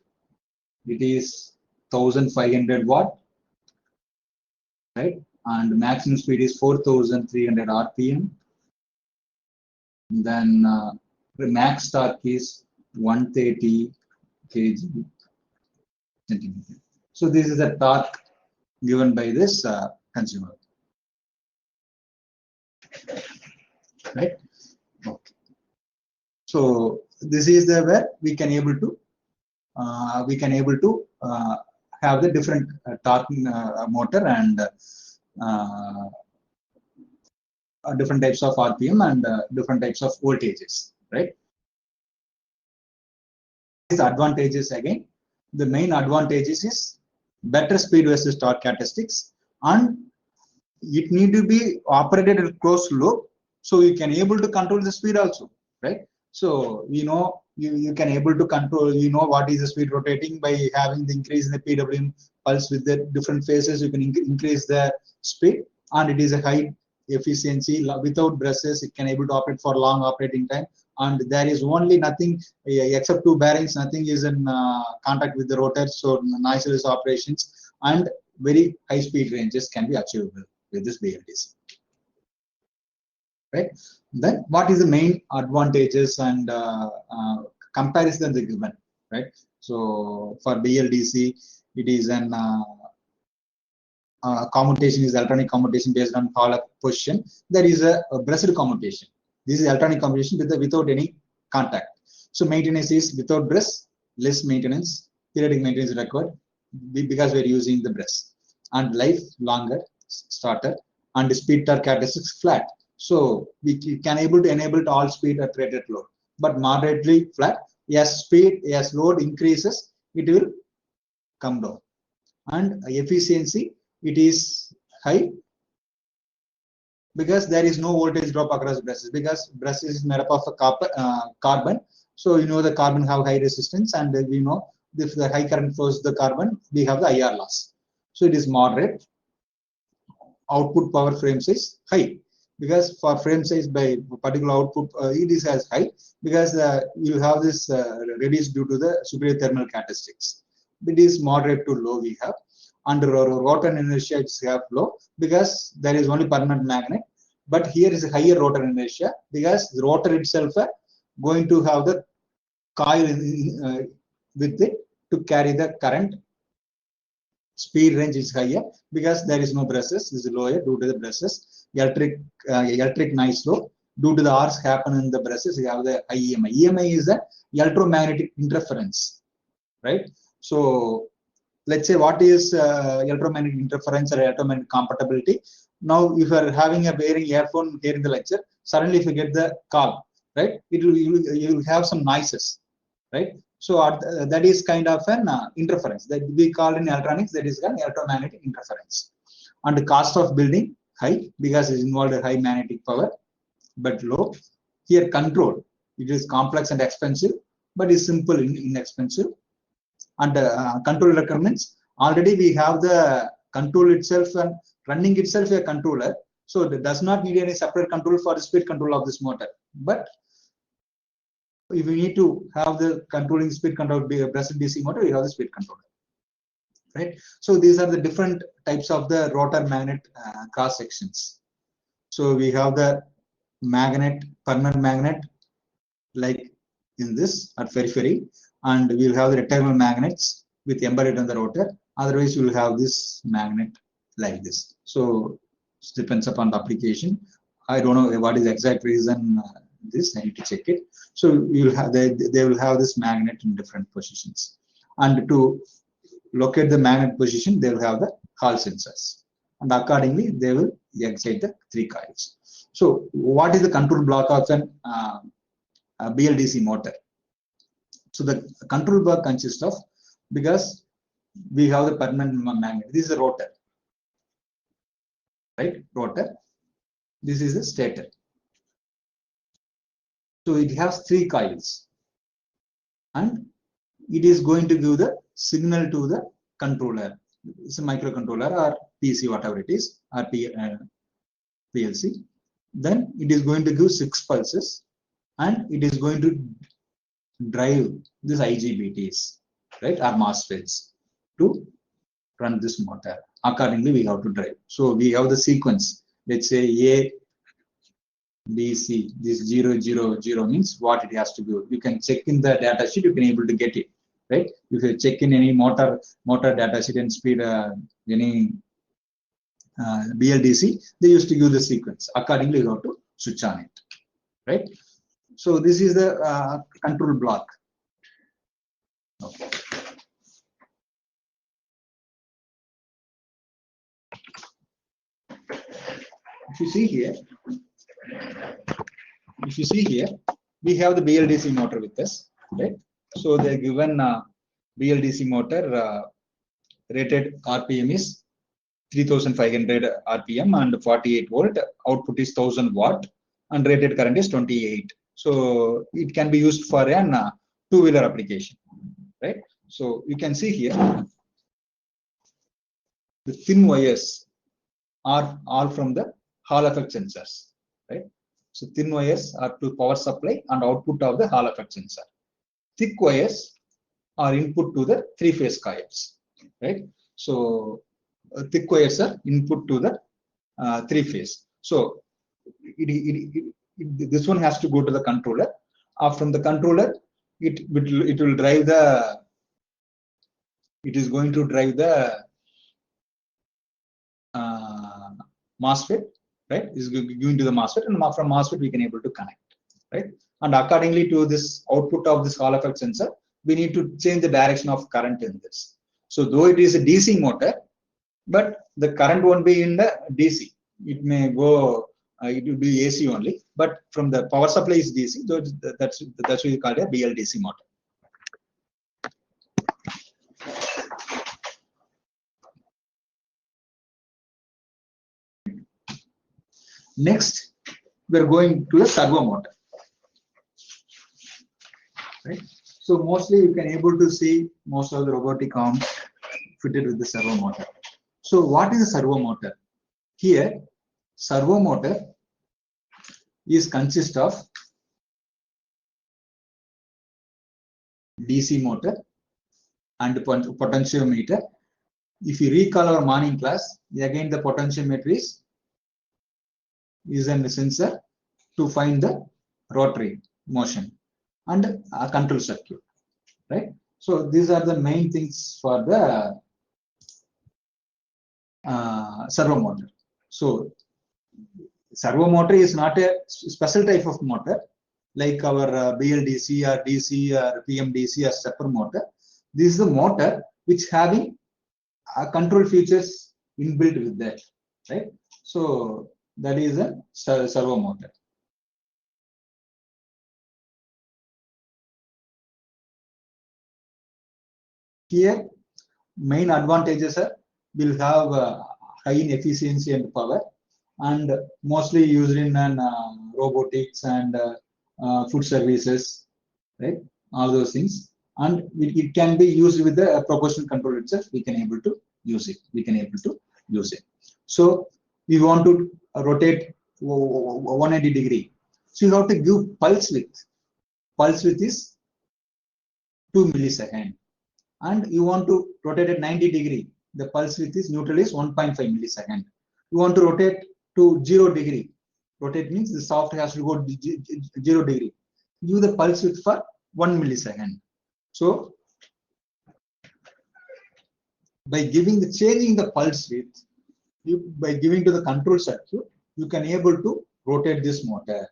it is 1500 watt, right? And maximum speed is 4300 rpm. Then the max torque is 130 kg centimeter. So this is the torque given by this consumer, right? Okay. So this is the where we can able to have the different torque motor and different types of RPM and different types of voltages, right? These advantages again, the main advantages is better speed versus torque characteristics, and it need to be operated at closed loop, so you can able to control the speed also, right? So you can able to control, what is the speed rotating by having the increase in the PWM pulse with the different phases. You can increase the speed, and it is a high efficiency. Without brushes, it can able to operate for long operating time, and there is only nothing except two bearings, nothing is in contact with the rotor, so noiseless operations and very high speed ranges can be achievable with this BLDC, right? Then what is the main advantages and comparison they given, right? So for BLDC, it is an commutation is electronic commutation based on Hall position. There is a brushed commutation. This is electronic commutation without any contact. So maintenance is without brush, less maintenance, periodic maintenance required because we're using the brush, and life longer, starter, and speed torque characteristics flat. So we can able to enable all speed at rated load, but moderately flat. As load increases, it will come down, and efficiency, it is high because there is no voltage drop across brushes, because brush is made up of a carbon. So the carbon have high resistance, and we know if the high current flows the carbon, we have the IR loss. So it is moderate. Output power frame size high, because for frame size by particular output it is as high because you have this reduced due to the superior thermal characteristics. It is moderate to low we have. Under rotor inertia it's have low because there is only permanent magnet, but here is a higher rotor inertia because the rotor itself going to have the coil with it to carry the current. Speed range is higher because there is no brushes. This is lower due to the brushes. Electric noise low due to the R's happen in the brushes. You have the high EMI. EMI is the electromagnetic interference, right? So let's say what is electromagnetic interference or electromagnetic compatibility. Now, if you are having a wearing earphone here in the lecture, suddenly if you get the call, right, you will have some noises, right? So that is kind of an interference that we call in electronics, that is an electromagnetic interference. And the cost of building high because it involved a high magnetic power, but low. Here control, it is complex and expensive, but is simple and inexpensive. And control requirements, already we have the control itself and running itself a controller, so it does not need any separate control for the speed control of this motor. But if we need to have the controlling speed control Brazil DC motor, we have the speed controller, right? So these are the different types of the rotor magnet cross sections. So we have the magnet, permanent magnet, like in this at periphery, and we'll have the rectangular magnets with embedded on the rotor. Otherwise, you'll have this magnet like this. So it depends upon the application. I don't know what is the exact reason this. I need to check it. So you'll have they will have this magnet in different positions, and to locate the magnet position, they will have the Hall sensors, and accordingly they will excite the 3 coils. So what is the control block of an BLDC motor? So the control block consists of, because we have the permanent magnet. This is a rotor, right? Rotor. This is the stator. So it has 3 coils, and it is going to give the signal to the controller. It's a microcontroller or PC, whatever it is, or PLC. Then it is going to give 6 pulses, and it is going to drive this IGBTs, right, or MOSFETs to run this motor. Accordingly, we have to drive. So we have the sequence. Let's say A, B, C. This 0, 0, 0 means what it has to do. You can check in the data sheet. You can able to get it, right? If you check in any motor data sheet and speed any BLDC, they used to give the sequence. Accordingly, you have to switch on it, right? So this is the control block. Okay. If you see here, we have the BLDC motor with us, right? So they're given BLDC motor rated RPM is 3500 RPM and 48 volt. Output is 1000 watt, and rated current is 28. So it can be used for an two-wheeler application, right? So you can see here the thin wires are all from the Hall effect sensors, right? So thin wires are to power supply and output of the Hall effect sensor. Thick wires are input to the 3-phase coils, right? So thick wires are input to the 3-phase. So this one has to go to the controller. From the controller, it will drive the. It is going to drive the MOSFET, right? Is going to the MOSFET, and from MOSFET we can able to connect, right? And accordingly to this output of this Hall effect sensor, we need to change the direction of current in this. So though it is a DC motor, but the current won't be in the DC. It may go. It will be AC only, but from the power supply is DC. So that's what we call a BLDC motor. Next, we are going to the servo motor. Right? So mostly you can able to see most of the robotic arms fitted with the servo motor. So what is a servo motor? Here, servo motor is consist of DC motor and potentiometer. If you recall our morning class, again the potentiometer is a sensor to find the rotary motion and a control circuit, right? So these are the main things for the servo motor. So servo motor is not a special type of motor like our BLDC or DC or PMDC or stepper motor. This is a motor which having control features inbuilt with that, right? So that is a servo motor. Here, main advantages are will have high in efficiency and power, and mostly used in robotics and food services, right? All those things, and it can be used with the proportional control itself. We can able to use it. So we want to rotate 180 degree. So you have to give pulse width. pulse width is 2 millisecond, and you want to rotate at 90°, the pulse width is neutral is 1.5 millisecond. You want to rotate to 0°. Rotate means the software has to go 0°. Give the pulse width for 1 millisecond. So by changing the pulse width, by giving to the control circuit, you can able to rotate this motor,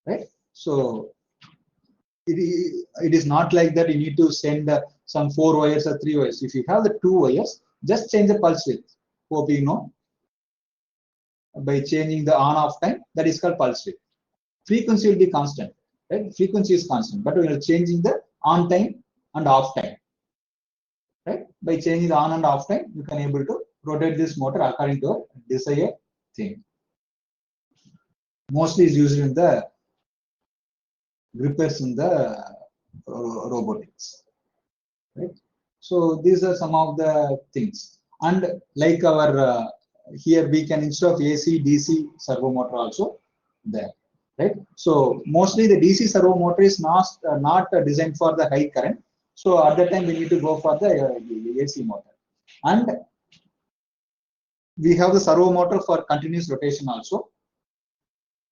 right? So it is not like that you need to send some 4 wires or 3 wires. If you have the 2 wires, just change the pulse width. Hope you know. By changing the on-off time, that is called pulse width. Frequency will be constant, right? Frequency is constant, but we are changing the on time and off time, right? By changing the on and off time, you can able to rotate this motor according to your desired thing. Mostly is used in the grippers in the robotics, right? So these are some of the things. And like our here we can, instead of AC, DC servo motor also there, right? So mostly the DC servo motor is not designed for the high current. So at that time we need to go for the AC motor. And we have the servo motor for continuous rotation also,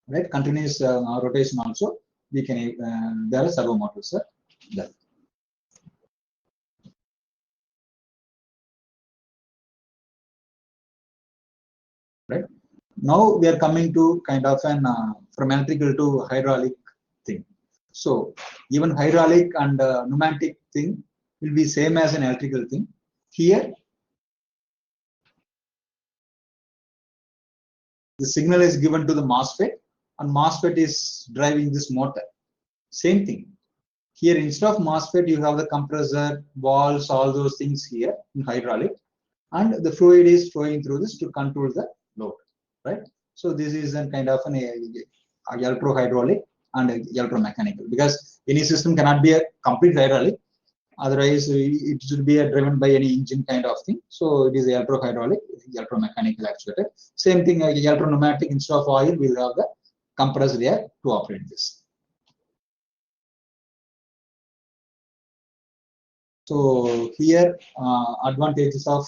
right? Continuous rotation also we can there are servo motors there. Right now we are coming to kind of an from electrical to hydraulic thing. So even hydraulic and pneumatic thing will be same as an electrical thing. Here the signal is given to the MOSFET, and MOSFET is driving this motor. Same thing. Here instead of MOSFET, you have the compressor, valves, all those things here in hydraulic, and the fluid is flowing through this to control the load, right? So this is a kind of an electro-hydraulic and electromechanical, because any system cannot be a complete hydraulic. Otherwise, it should be driven by any engine kind of thing. So it is electro-hydraulic, electromechanical actuator. Same thing, electro-pneumatic, instead of oil, we will have the compressed air to operate this. So here, advantages of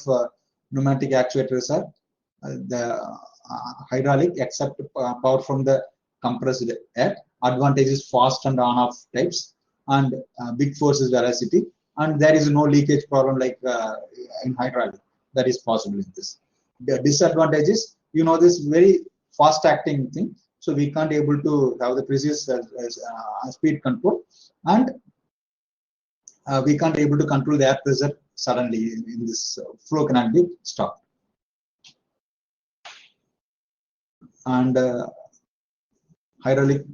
pneumatic actuators are the hydraulic accept power from the compressed air. Advantage is fast and on-off types, and big force is velocity, and there is no leakage problem like in hydraulic. That is possible in this. The disadvantage is, you know, this very fast acting thing, so we can't able to have the precise speed control, and we can't able to control the air pressure suddenly in this flow cannot be stopped. And hydraulic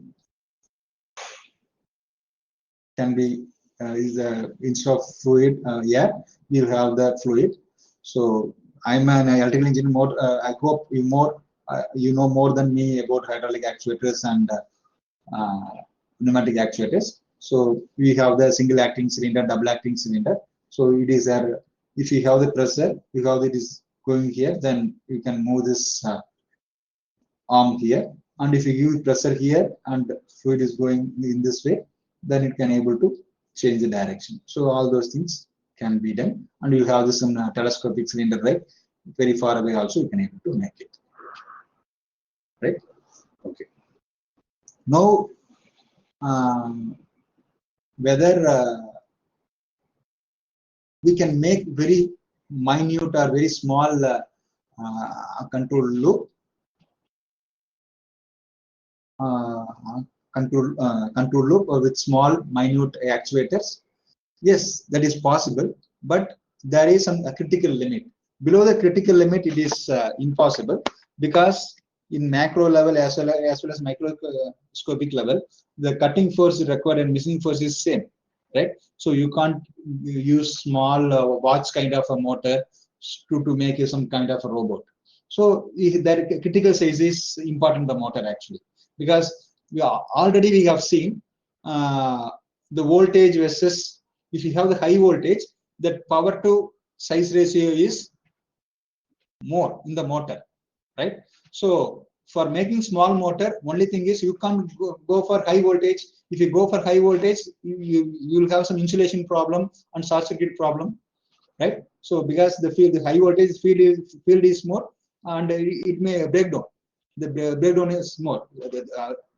can be instead of fluid air, you have the fluid. So I'm an electrical engineer. More, I hope you know more than me about hydraulic actuators and pneumatic actuators. So we have the single acting cylinder, double acting cylinder. So it is if you have the pressure, you have it is going here, then you can move this arm here, and if you give pressure here and fluid is going in this way, then it can able to change the direction. So all those things can be done, and you have this telescopic cylinder, right? Very far away also you can able to make it, right? Okay. Now whether we can make very minute or very small control loop, control loop or with small minute actuators. Yes, that is possible, but there is some critical limit. Below the critical limit, it is impossible, because in macro level as well as microscopic level, the cutting force required and missing force is same, right? So you can't use small watch kind of a motor to make some kind of a robot. So that critical size is important, the motor actually, because we have seen the voltage versus, if you have the high voltage, that power to size ratio is more in the motor, right? So for making small motor, only thing is you can't go for high voltage. If you go for high voltage, you'll have some insulation problem and short circuit problem, right? So because the high voltage field is more, and it may break down. The breakdown is more.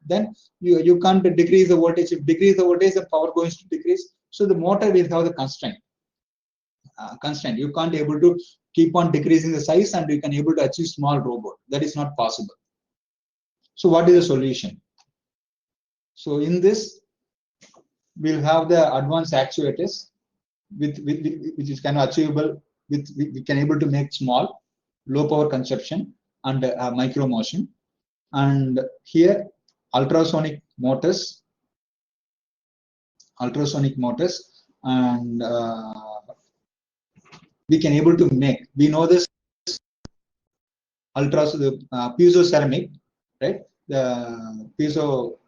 Then you can't decrease the voltage. If decrease the voltage, the power going to decrease. So the motor will have the constraint. You can't able to keep on decreasing the size and you can able to achieve small robot. That is not possible. So what is the solution? So in this, we'll have the advanced actuators which is kind of achievable we can able to make small, low power consumption and micro motion. And here ultrasonic motors, and we can able to make. We know this piezo ceramic, right? The piezo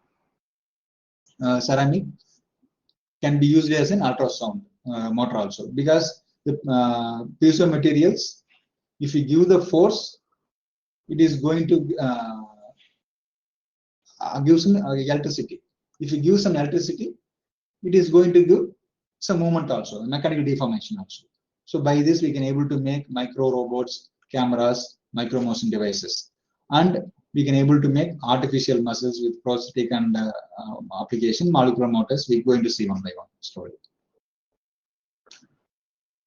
ceramic can be used as an ultrasound motor also, because the piezo materials, if you give the force, it is going to give some electricity. If you give some electricity, it is going to give some movement also, mechanical deformation also. So by this we can able to make micro robots, cameras, micro motion devices, and we can able to make artificial muscles with prosthetic and application, molecular motors. We're going to see one by one story.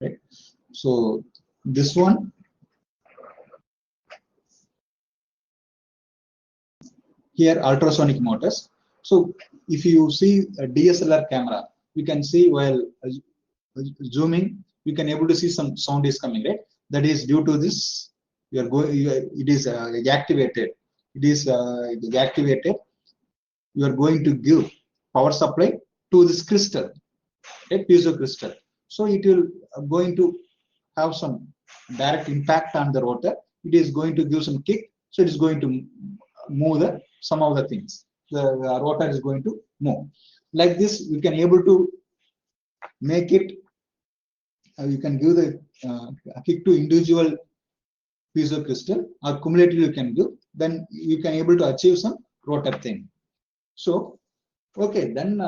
Right. So this one, here ultrasonic motors. So if you see a DSLR camera, you can see while zooming, you can able to see some sound is coming, right? That is due to this. It is activated. It is activated. You are going to give power supply to this crystal, a piezo crystal. So it will going to have some direct impact on the rotor. It is going to give some kick. So it is going to move some of the things. The rotor is going to move. Like this, we can able to make it. You can give the kick to individual piezo crystal, or cumulative you can give. Then you can able to achieve some rotor thing. So, okay, then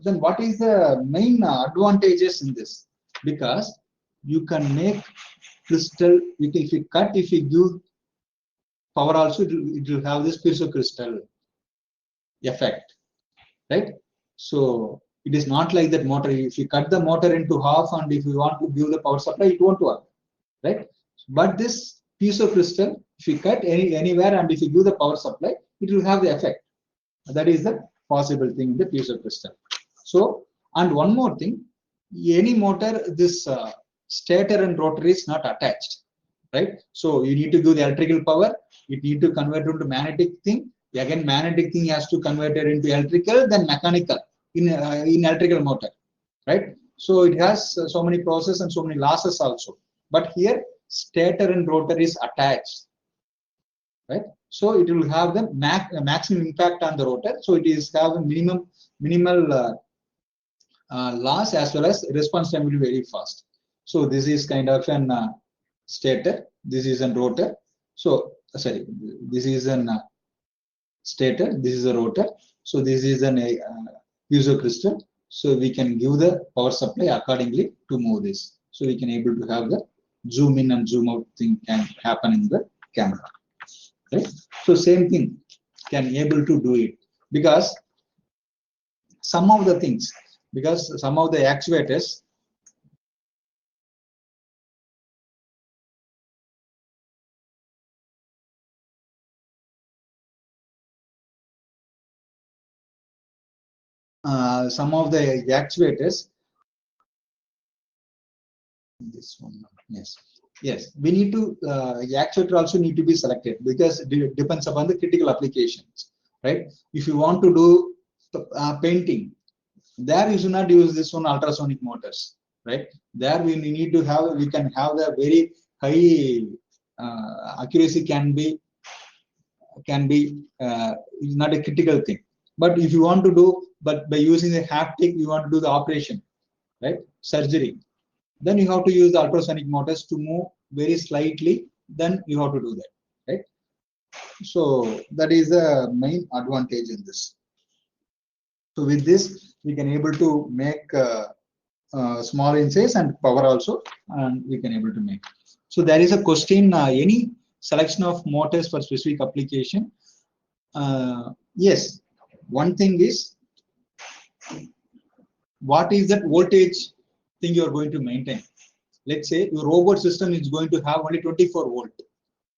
what is the main advantages in this? Because you can make crystal. If you cut, if you give power also, it will have this piezo crystal effect, right? So it is not like that motor. If you cut the motor into half and if you want to give the power supply, it won't work, right? But this piezo crystal, if you cut anywhere and if you give the power supply, it will have the effect. That is the possible thing in the piezo crystal. So, and one more thing, any motor, this stator and rotor is not attached, right? So you need to give the electrical power, you need to convert it into magnetic thing. Again, magnetic thing has to convert it into electrical, then mechanical in electrical motor, right? So it has so many processes and so many losses also. But here, stator and rotor is attached, right? So it will have the maximum impact on the rotor. So it is have a minimal loss as well as response time will be very fast. So this is kind of an stator. This is a rotor. So sorry, this is an stator. This is a rotor. So this is an piezo crystal. So we can give the power supply accordingly to move this. So we can able to have the zoom in and zoom out thing can happen in the camera. Right? So same thing can able to do it, because some of the things, because some of the actuators, this one, yes, we need to the actuator also need to be selected, because it depends upon the critical applications, right? If you want to do painting, there you should not use this one ultrasonic motors, right? There we need to have, we can have the very high accuracy can be is not a critical thing. But if you want to do, but by using the haptic, you want to do the operation, right? Surgery, then you have to use the ultrasonic motors to move very slightly. Then you have to do that, right? So that is the main advantage in this. So with this, we can able to make small inches and power also, and we can able to make. So there is a question: any selection of motors for specific application? Yes. One thing is, what is that voltage thing you are going to maintain? Let's say your robot system is going to have only 24 volt.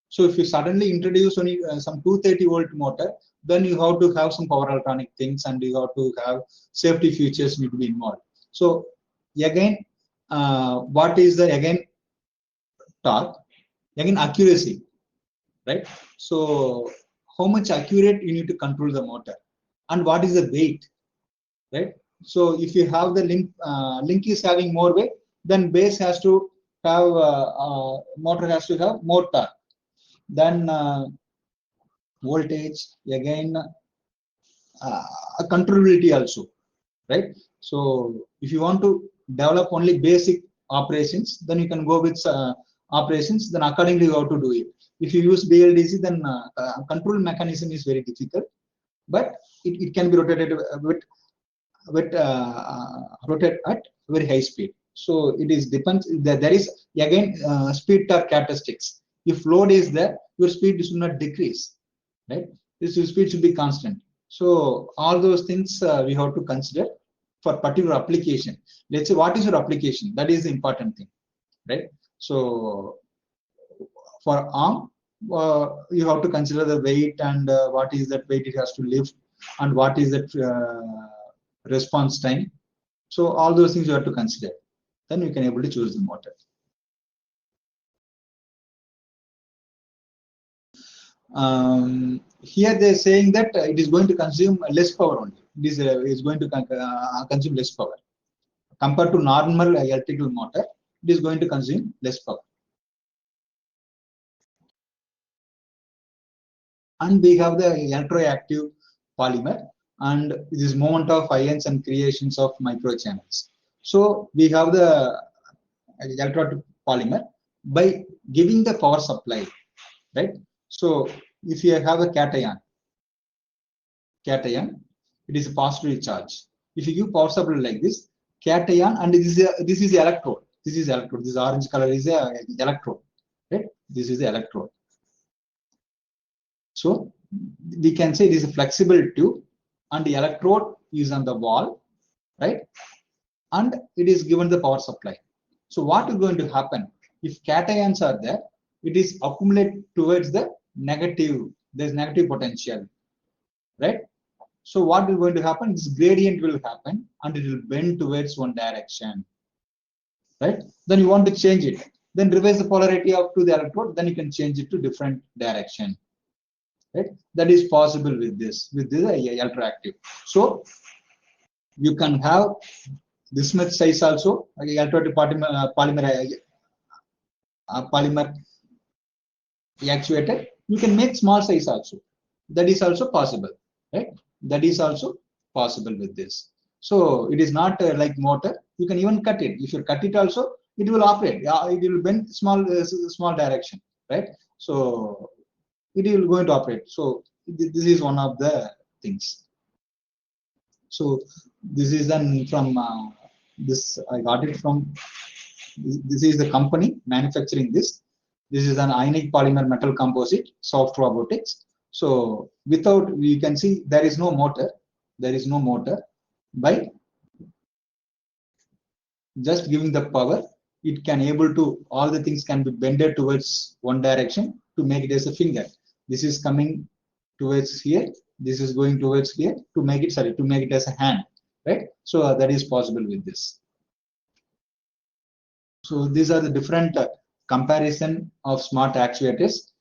So if you suddenly introduce only some 230 volt motor, then you have to have some power electronic things, and you have to have safety features need to be involved. So again, what is the again torque? Again accuracy, right? So how much accurate you need to control the motor, and what is the weight, right? So if you have the link is having more weight, then base has to have motor has to have more torque. Then voltage, again controllability also, right? So if you want to develop only basic operations, then you can go with operations, then accordingly you have to do it. If you use BLDC, then control mechanism is very difficult, but it can be rotated rotate at very high speed. So it is depends. There is again speed torque characteristics. If load is there, your speed should not decrease, right? This speed should be constant. So all those things we have to consider for particular application. Let's say what is your application? That is the important thing, right? So for arm, you have to consider the weight, and what is that weight it has to lift, and what is that response time. So all those things you have to consider. Then you can able to choose the motor. Here they're saying that it is going to consume less power only. It is going to consume less power compared to normal electrical motor. It is going to consume less power. And we have the electroactive polymer, and this is movement of ions and creations of microchannels. So we have the electroactive polymer by giving the power supply, right? So if you have a cation, it is a positively charged. If you give power supply like this, cation, and this is electrode. This is electrode. This orange color is a electrode, right? This is the electrode. So we can say it is a flexible tube, and the electrode is on the wall, right? And it is given the power supply. So what is going to happen if cations are there? It is accumulate towards the negative. There's negative potential, right? So what is going to happen? This gradient will happen, and it will bend towards one direction, right? Then you want to change it. Then reverse the polarity of to the electrode. Then you can change it to different direction. Right? That is possible with this electroactive. So you can have this much size also, electroactive polymer actuator. You can make small size also. That is also possible, right? That is also possible with this. So it is not like motor. You can even cut it. If you cut it also, it will operate. It will bend small direction, right? So it will going to operate. So this is one of the things. So this is done from this. I got it from this is the company manufacturing this. This is an ionic polymer metal composite soft robotics. So without, we can see there is no motor. There is no motor. By just giving the power, it can able to, all the things can be bended towards one direction to make it as a finger. This is coming towards here, this is going towards here to make it, sorry, to make it as a hand, right? So that is possible with this. So these are the different comparison of smart actuators.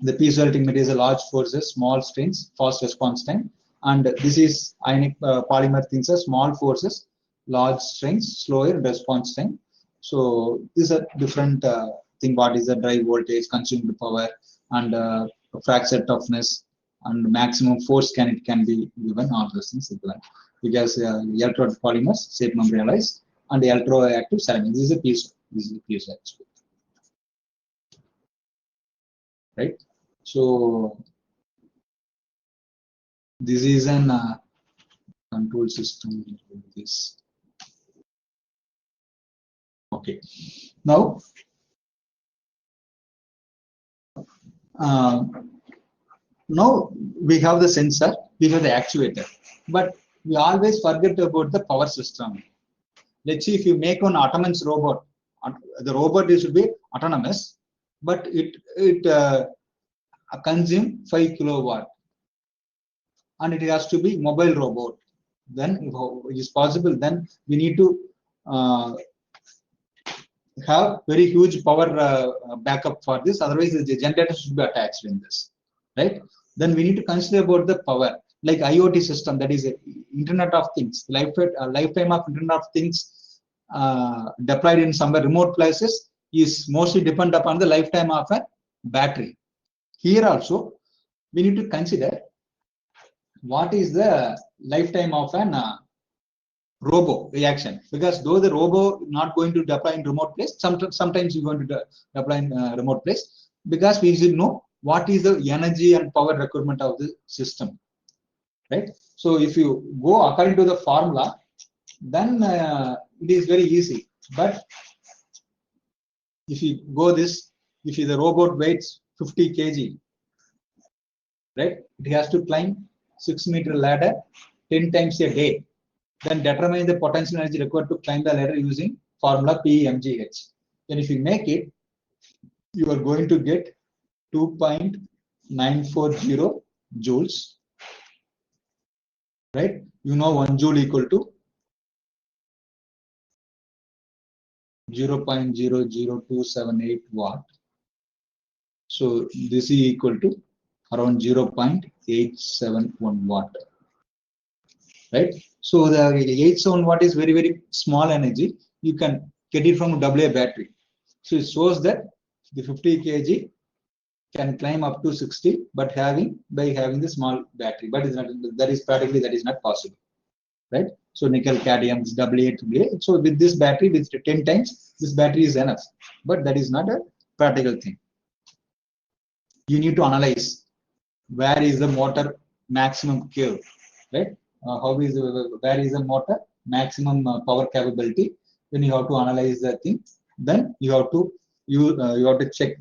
The piezoelectric material, large forces, small strains, fast response time, and this is ionic polymer things are small forces, large strains, slower response time. So these are different thing. What is the drive voltage, consumed power, and fracture toughness, and maximum force it can be given. All those things are given because electrode polymers, shape membrane-alloys, and electroactive ceramic. This is a piece. This is a piece actually. right? So this is an control system. This okay. Now now we have the sensor, we have the actuator, but we always forget about the power system. Let's see, if you make an autonomous robot, the robot should be autonomous, but it consume 5 kilowatt, and it has to be mobile robot. Then if it is possible, then we need to have very huge power backup for this. Otherwise, the generator should be attached in this, right? Then we need to consider about the power, like IoT system, that is Internet of Things, lifetime of Internet of Things deployed in some remote places is mostly depend upon the lifetime of a battery. Here also, we need to consider what is the lifetime of an robo reaction, because though the robo not going to deploy in remote place, sometimes you're going to deploy in remote place, because we should know what is the energy and power requirement of the system, right? So if you go according to the formula, then it is very easy. But if you go this, if the robot weighs 50 kg, right, it has to climb 6-meter ladder 10 times a day, then determine the potential energy required to climb the ladder using formula PMGH. Then if you make it, you are going to get 2.940 joules, right? You know 1 joule equal to 0.00278 watt. So this is equal to around 0.871 watt, right? So the 871 watt is very, very small energy. You can get it from AA battery. So it shows that the 50 kg can climb up to 60, but by having the small battery. But it's not, that is not possible, right? So nickel cadmium is AA. So with this battery, with 10 times, this battery is enough. But that is not a practical thing. You need to analyze where is the motor maximum curve, right? Where is the motor maximum power capability? Then you have to analyze the thing. Then you have to check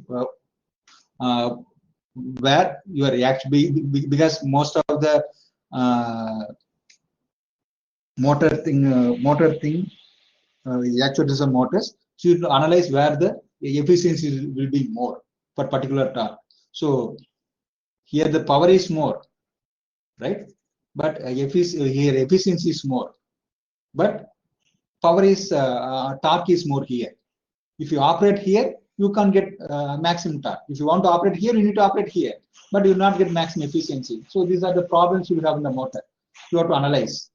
where you are actually, because most of the motor thing actuators and motors, so you analyze where the efficiency will be more for particular torque. So here the power is more, right? But here efficiency is more, but power is torque is more here. If you operate here, you can't get maximum torque. If you want to operate here, you need to operate here, but you will not get maximum efficiency. So these are the problems you have in the motor. You have to analyze.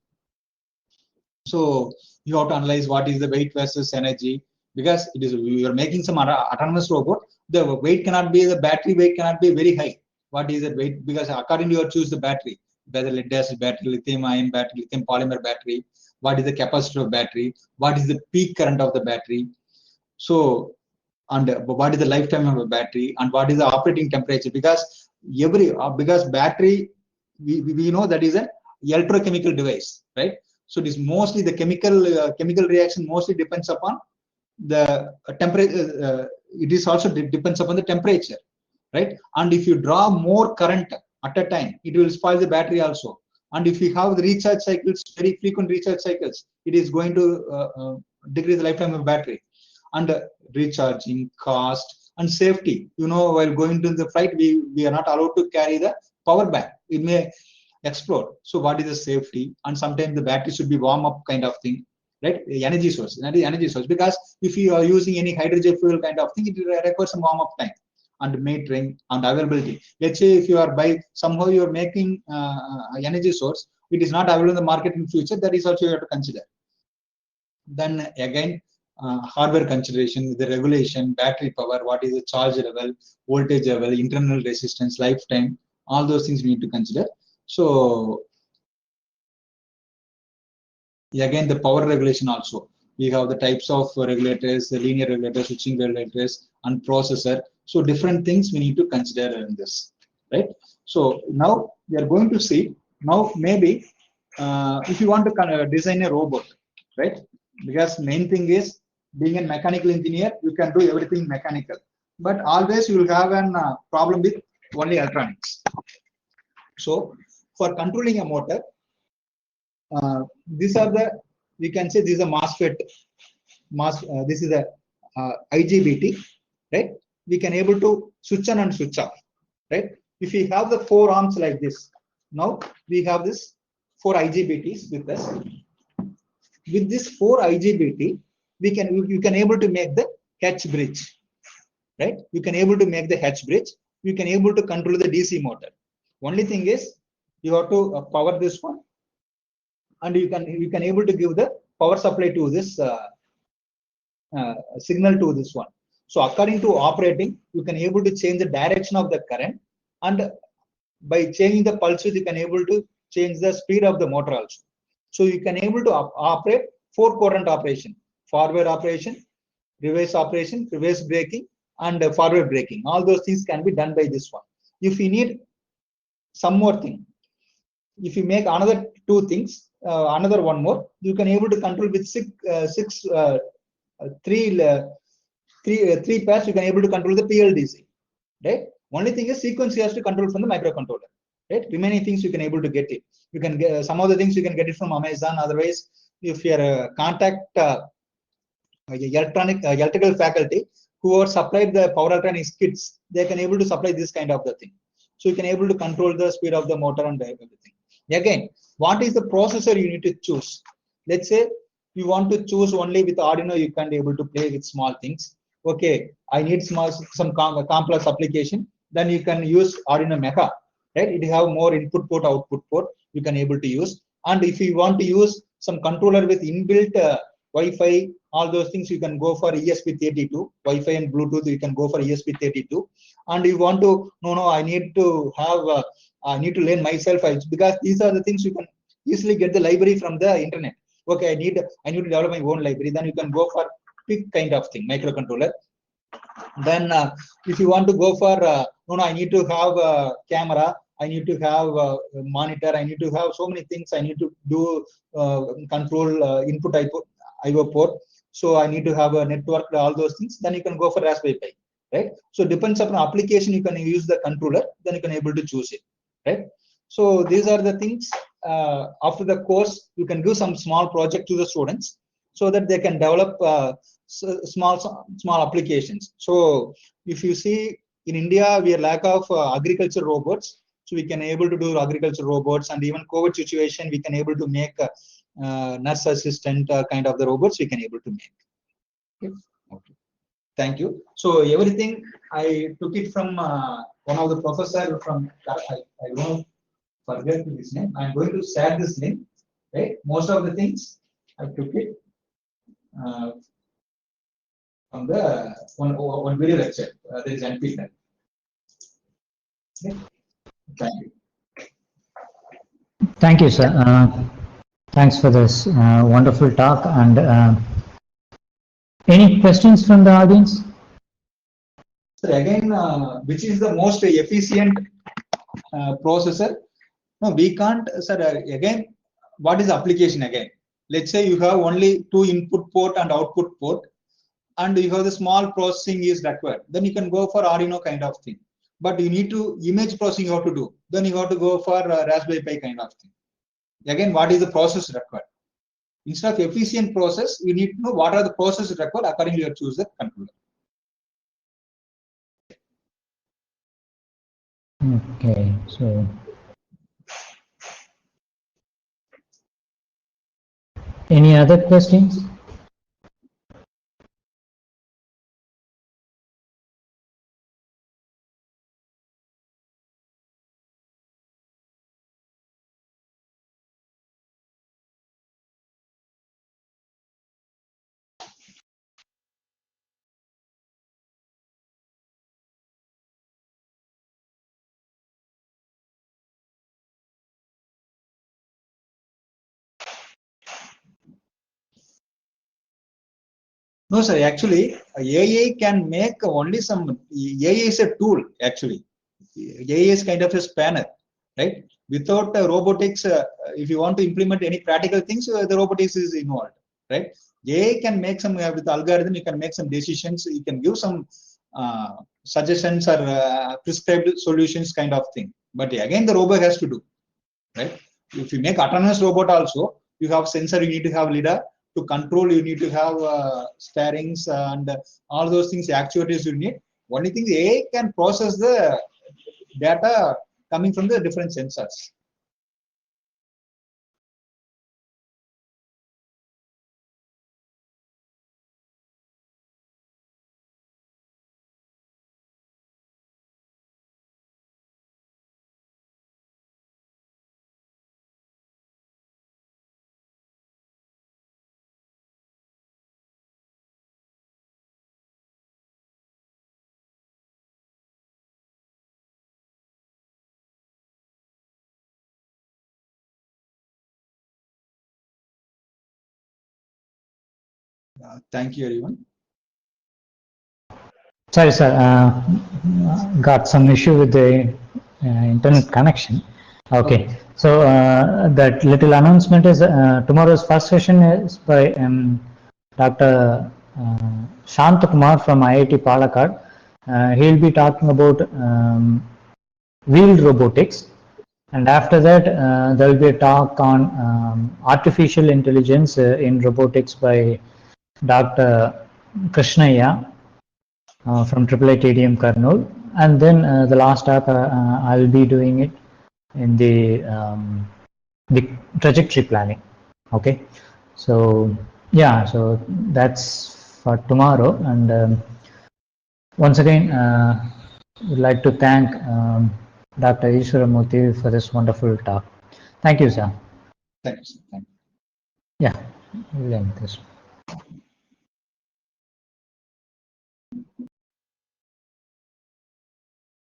So you have to analyze what is the weight versus energy, because it is, you are making some autonomous robot. The weight cannot be, the battery weight cannot be very high. What is the weight? Because according to you choose the battery, whether lead acid battery, lithium ion battery, lithium polymer battery, what is the capacitor of battery, what is the peak current of the battery. So, and what is the lifetime of a battery, and what is the operating temperature, because because battery, we know that is an electrochemical device, right? So it is mostly the chemical reaction mostly depends upon the temperature. It is also depends upon the temperature, right? And if you draw more current at a time, it will spoil the battery also. And if you have the recharge cycles, very frequent recharge cycles, it is going to decrease the lifetime of battery. And recharging, cost, and safety. You know, while going to the flight, we are not allowed to carry the power bank. It may explode. So what is the safety? And sometimes the battery should be warm up kind of thing, right? Energy source, because if you are using any hydrogen fuel kind of thing, it requires some warm up time and metering and availability. Let's say if you are somehow you are making energy source, it is not available in the market in future, that is also you have to consider. Then again, hardware consideration, the regulation, battery power, what is the charge level, voltage level, internal resistance, lifetime, all those things we need to consider. So again, the power regulation also. We have the types of regulators, the linear regulators, switching regulators, and processor. So different things we need to consider in this, right? So now we are going to see, now maybe if you want to design a robot, right? Because main thing is being a mechanical engineer, you can do everything mechanical, but always you will have an problem with only electronics. So for controlling a motor, these are the, we can say this is a MOSFET, this is a IGBT, right? We can able to switch on and switch off, right? If we have the 4 arms like this, now we have this 4 IGBTs with us. With this 4 IGBT, you can able to make the H bridge, right? You can able to make the H bridge. You can able to control the DC motor. Only thing is you have to power this one, and you can able to give the power supply to this signal to this one. So according to operating, you can able to change the direction of the current, and by changing the pulse width, you can able to change the speed of the motor also. So you can able to operate 4 quadrant operation: forward operation, reverse braking, and forward braking. All those things can be done by this one. If you need some more thing, if you make another 2 things, another one more, you can able to control with three pairs. You can able to control the PLDC, right? Only thing is sequence you have to control from the microcontroller, right? Remaining things you can able to get it. You can get some of the things you can get it from Amazon. Otherwise, if you are contact electrical faculty who are supplied the power electronics kits, they can able to supply this kind of the thing. So you can able to control the speed of the motor and everything. Again, what is the processor you need to choose? Let's say you want to choose only with Arduino, you can't able to play with small things. Okay, I need some complex application. Then you can use Arduino Mega, right? It have more input port, output port. You can able to use. And if you want to use some controller with inbuilt Wi-Fi, all those things, you can go for ESP32, Wi-Fi and Bluetooth. You can go for ESP32. And you want to no, I need to have I need to learn myself, because these are the things you can easily get the library from the internet. Okay, I need to develop my own library. Then you can go for big kind of thing, microcontroller. Then if you want to go for no, I need to have a camera, I need to have a monitor, I need to have so many things, I need to do control input IO port, so I need to have a network, all those things. Then you can go for Raspberry Pi, right? So depends upon application, you can use the controller, then you can able to choose it, right? So these are the things. After the course, you can do some small project to the students so that they can develop small applications. So if you see in India, we are lack of agriculture robots, so we can able to do agriculture robots, and even COVID situation, we can able to make nurse assistant kind of the robots we can able to make. Okay. Okay. Thank you. So everything I took it from one of the professor from I don't forget his name. I'm going to share this link. Right. Most of the things I took it from the one video lecture. There is NPTEL. Okay. Thank you. Thank you, sir. Thanks for this wonderful talk. And any questions from the audience? So again, which is the most efficient processor? No, we can't, sir. Again, what is application again? Let's say you have only 2 input port and output port, and you have the small processing is required. Then you can go for Arduino kind of thing. But you need to image processing you have to do. Then you have to go for Raspberry Pi kind of thing. Again, what is the process required? Instead of efficient process, you need to know what are the processes required. Accordingly, you choose the controller. Okay, so any other questions? No, sir. Actually, AI can make only some. AI is a tool. Actually, AI is kind of a spanner, right? Without robotics, if you want to implement any practical things, the robotics is involved, right? AI can make some with algorithm. You can make some decisions. You can give some suggestions or prescribed solutions, kind of thing. But again, the robot has to do, right? If you make autonomous robot also, you have sensor, you need to have lidar. To control, you need to have steerings and all those things, actuators you need. Only thing, AI can process the data coming from the different sensors. Thank you, everyone. Sorry, sir. Got some issue with the internet connection. Okay. So that little announcement is tomorrow's first session is by Dr. Shant Kumar from IIT Palakkad. He'll be talking about wheeled robotics. And after that, there will be a talk on artificial intelligence in robotics by Dr. Krishnaya from IIIT TDM Karnool. And then the last talk, I will be doing it in the trajectory planning. Okay. So, yeah, so that's for tomorrow. And once again, would like to thank Dr. Ishwaramurthy for this wonderful talk. Thank you, sir. Thank you, sir. Thank you. Yeah, we'll end this.